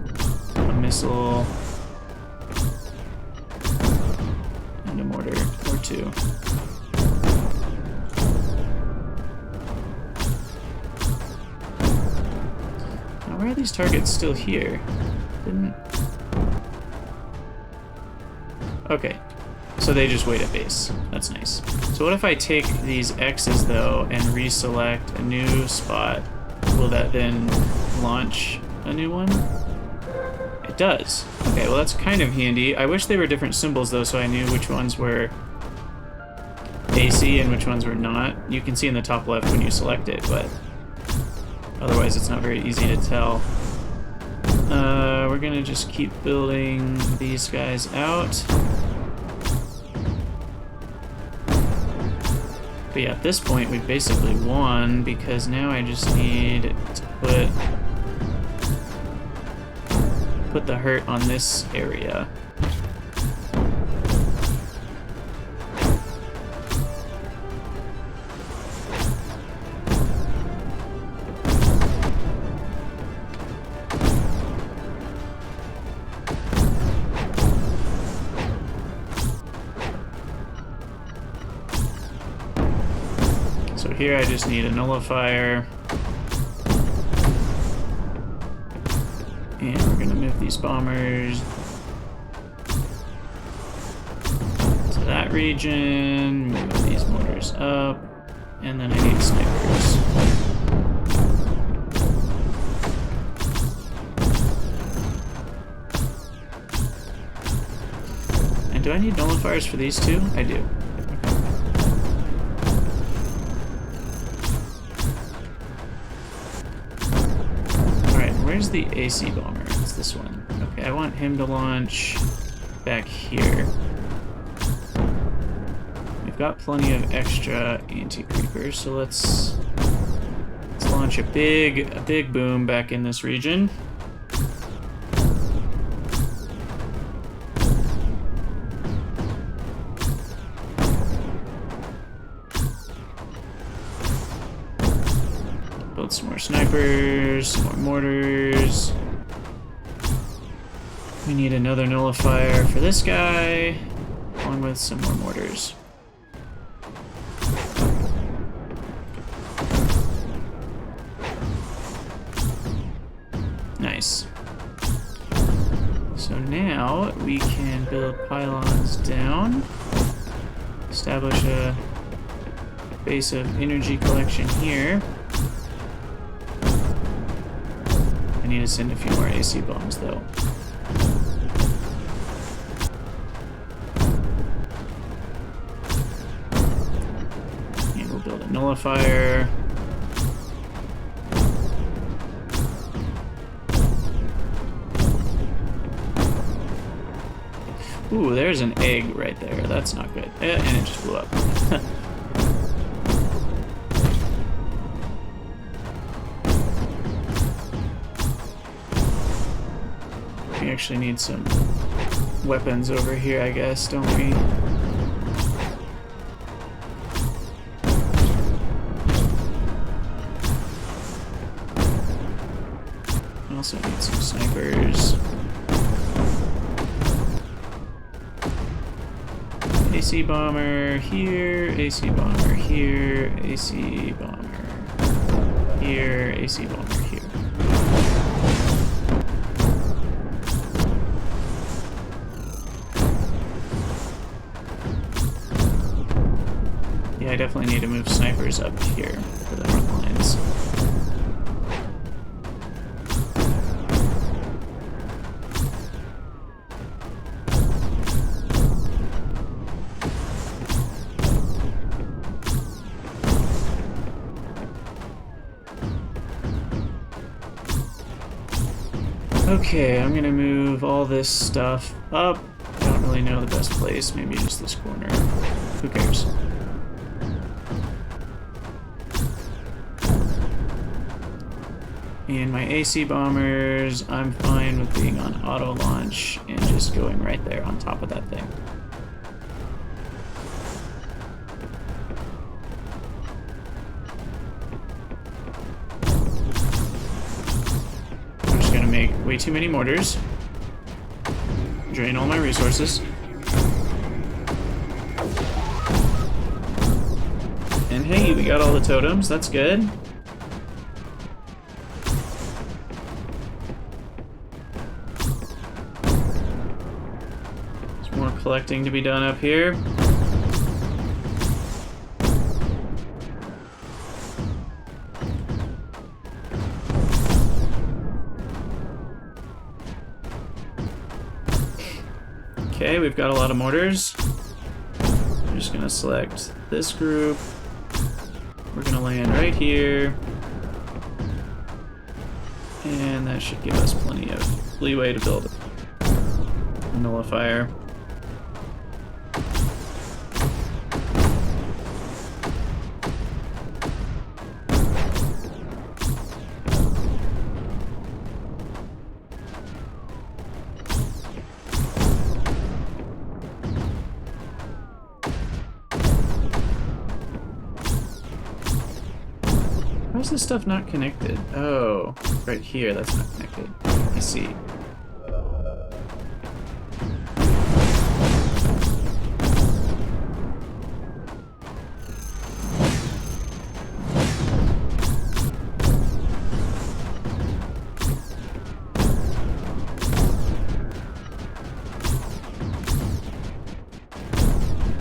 a missile, and a mortar or two. Now, why are these targets still here? Okay, so they just wait at base. That's nice. So what if I take these X's, though, and reselect a new spot? Will that then launch a new one? It does. Okay, well that's kind of handy. I wish they were different symbols, though, so I knew which ones were AC and which ones were not. You can see in the top left when you select it, but otherwise it's not very easy to tell. We're gonna just keep building these guys out. But yeah, at this point we've basically won, because now I just need to put the hurt on this area. So here I just need a nullifier. And we're gonna move these bombers to that region, move these mortars up, and then I need snipers. And do I need nullifiers for these two? I do. Where's the AC bomber? It's this one. Okay, I want him to launch back here. We've got plenty of extra anti-creepers, so let's launch a big boom back in this region. Build some more snipers, some more mortars. We need another nullifier for this guy, along with some more mortars. Nice. So now we can build pylons down, establish a base of energy collection here. I need to send a few more AC bombs, though. And we'll build a nullifier. Ooh, there's an egg right there. That's not good. And it just blew up. We actually need some weapons over here, I guess, don't we? We also need some snipers. AC bomber here, AC bomber here, AC bomber here, AC bomber here. Yeah, I definitely need to move snipers up here for the front lines. Okay, I'm gonna move all this stuff up. Don't really know the best place, maybe just this corner. Who cares? And my AC bombers, I'm fine with being on auto launch and just going right there on top of that thing. make way too many mortars. Drain all my resources. And hey, we got all the totems, that's good. There's more collecting to be done up here. Okay, we've got a lot of mortars. I'm just gonna select this group. We're gonna land right here. And that should give us plenty of leeway to build a nullifier. Why is this stuff not connected? Oh, right here, that's not connected. I see.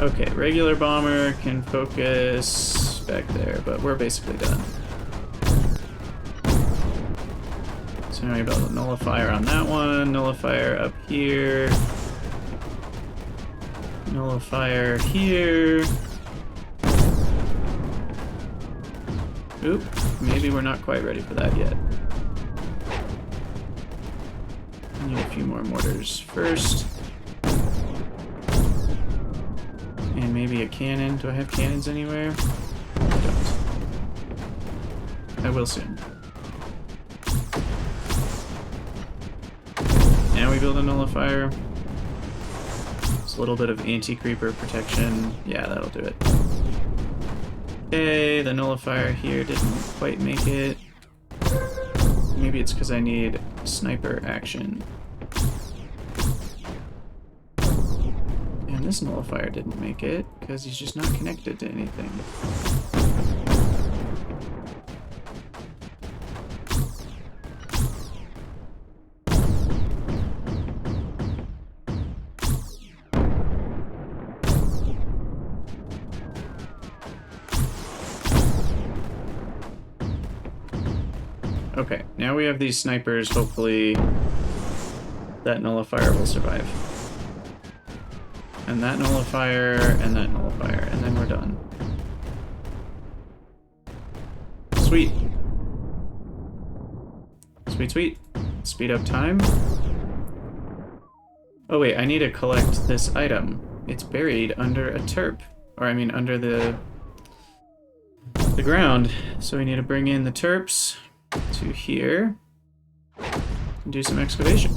Okay, regular bomber can focus back there, but we're basically done. So now we build a nullifier on that one, nullifier up here, nullifier here. Oop, maybe we're not quite ready for that yet. I need a few more mortars first. And maybe a cannon. Do I have cannons anywhere? I don't. I will soon. Now we build a nullifier. Just a little bit of anti-creeper protection. Yeah, that'll do it. Okay, the nullifier here didn't quite make it. Maybe it's because I need sniper action. And this nullifier didn't make it because he's just not connected to anything. Okay, now we have these snipers. Hopefully that nullifier will survive. And that nullifier, and that nullifier, and then we're done. Sweet. Sweet, sweet. Speed up time. Oh wait, I need to collect this item. It's buried under a terp. Or I mean under the ground. So we need to bring in the terps to here and do some excavation.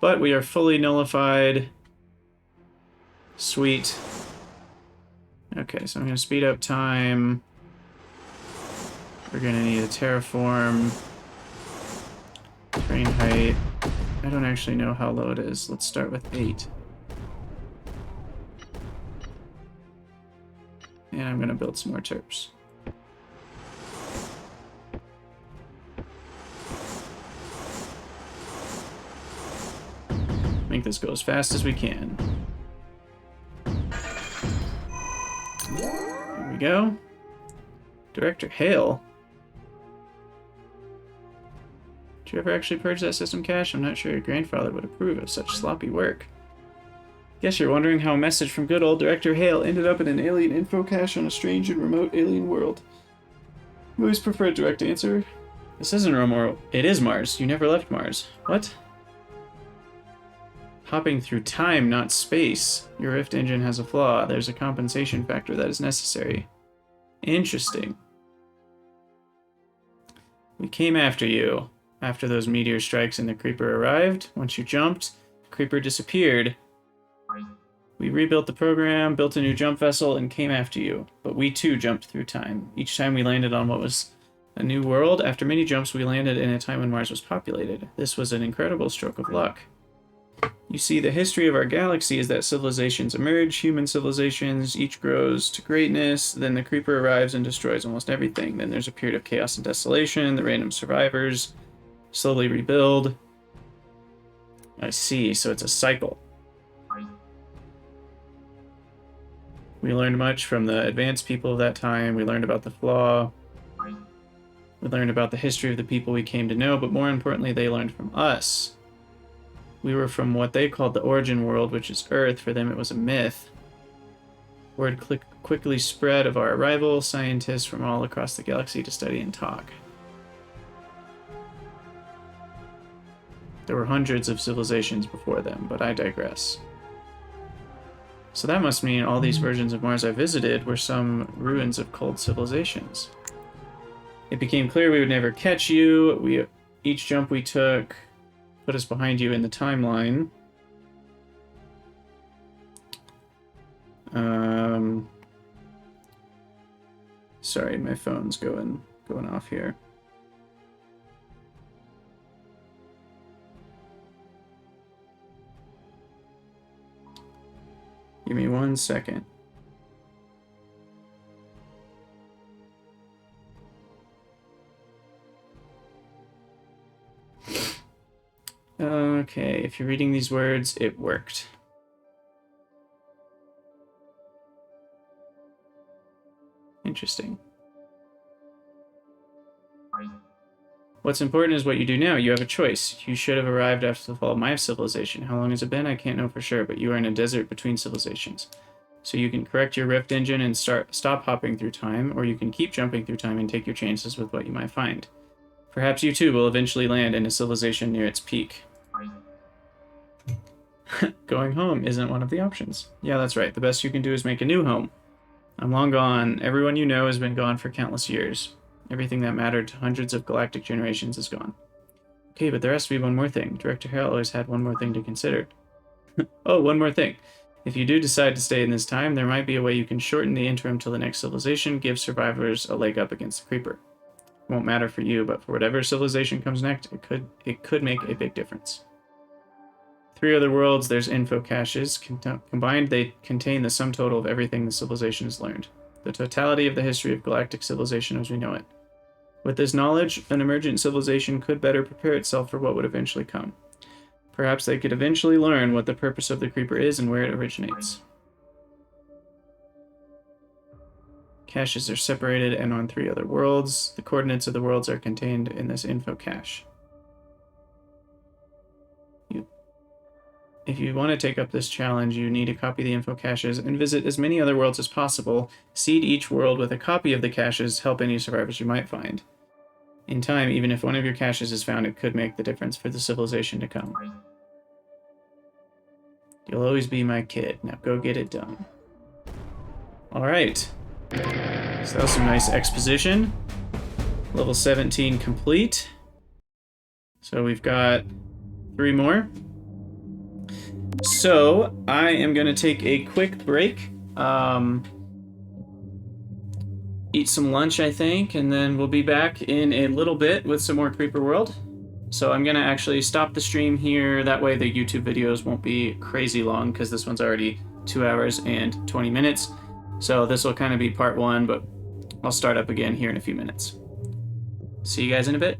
But we are fully nullified. Sweet. Okay, so I'm going to speed up time. We're going to need a terraform. Terrain height. I don't actually know how low it is. Let's start with 8. And I'm going to build some more terps. Make this go as fast as we can. Here we go. Director Hale. Did you ever actually purge that system cache? I'm not sure your grandfather would approve of such sloppy work. Guess you're wondering how a message from good old Director Hale ended up in an alien info cache on a strange and remote alien world. You always prefer a direct answer. This isn't Romero. It is Mars. You never left Mars. What? Hopping through time, not space. Your rift engine has a flaw. There's a compensation factor that is necessary. Interesting. We came after you. After those meteor strikes and the creeper arrived, once you jumped, the creeper disappeared. We rebuilt the program, built a new jump vessel, and came after you. But we too jumped through time. Each time we landed on what was A new world. After many jumps, we landed in a time when Mars was populated. This was an incredible stroke of luck. You see, the history of our galaxy is that civilizations emerge, human civilizations, each grows to greatness, then the creeper arrives and destroys almost everything. Then there's a period of chaos and desolation, the random survivors slowly rebuild. I see, so it's a cycle. We learned much from the advanced people of that time. We learned about the flaw. We learned about the history of the people we came to know, but more importantly, they learned from us. We were from what they called the origin world, which is Earth. For them, it was a myth. Word quickly spread of our arrival, scientists from all across the galaxy to study and talk. There were hundreds of civilizations before them, but I digress. So that must mean all these versions of Mars I visited were some ruins of cold civilizations. It became clear we would never catch you. Each jump we took put us behind you in the timeline. Sorry, my phone's going off here. Give me 1 second. Okay, if you're reading these words, it worked. Interesting. What's important is what you do now. You have a choice. You should have arrived after the fall of my civilization. How long has it been? I can't know for sure, but you are in a desert between civilizations. So you can correct your rift engine and stop hopping through time, or you can keep jumping through time and take your chances with what you might find. Perhaps you too will eventually land in a civilization near its peak. Going home isn't one of the options. Yeah, that's right. The best you can do is make a new home. I'm long gone. Everyone you know has been gone for countless years. Everything that mattered to hundreds of galactic generations is gone. Okay, but there has to be one more thing. Director Hale always had one more thing to consider. Oh, one more thing. If you do decide to stay in this time, there might be a way you can shorten the interim till the next civilization, give survivors a leg up against the creeper. It won't matter for you, but for whatever civilization comes next, it could make a big difference. 3 other worlds, there's info caches. Combined, they contain the sum total of everything the civilization has learned. The totality of the history of galactic civilization as we know it. With this knowledge, an emergent civilization could better prepare itself for what would eventually come. Perhaps they could eventually learn what the purpose of the creeper is and where it originates. Caches are separated and on 3 other worlds. The coordinates of the worlds are contained in this info cache. If you want to take up this challenge, you need to copy the info caches and visit as many other worlds as possible. Seed each world with a copy of the caches, help any survivors you might find. In time, even if one of your caches is found, it could make the difference for the civilization to come. You'll always be my kid. Now go get it done. Alright. So that was some nice exposition. Level 17 complete. So we've got 3 more. So, I am going to take a quick break, eat some lunch, I think, and then we'll be back in a little bit with some more Creeper World. So I'm going to actually stop the stream here, that way the YouTube videos won't be crazy long, because this one's already 2 hours and 20 minutes. So this will kind of be part 1, but I'll start up again here in a few minutes. See you guys in a bit.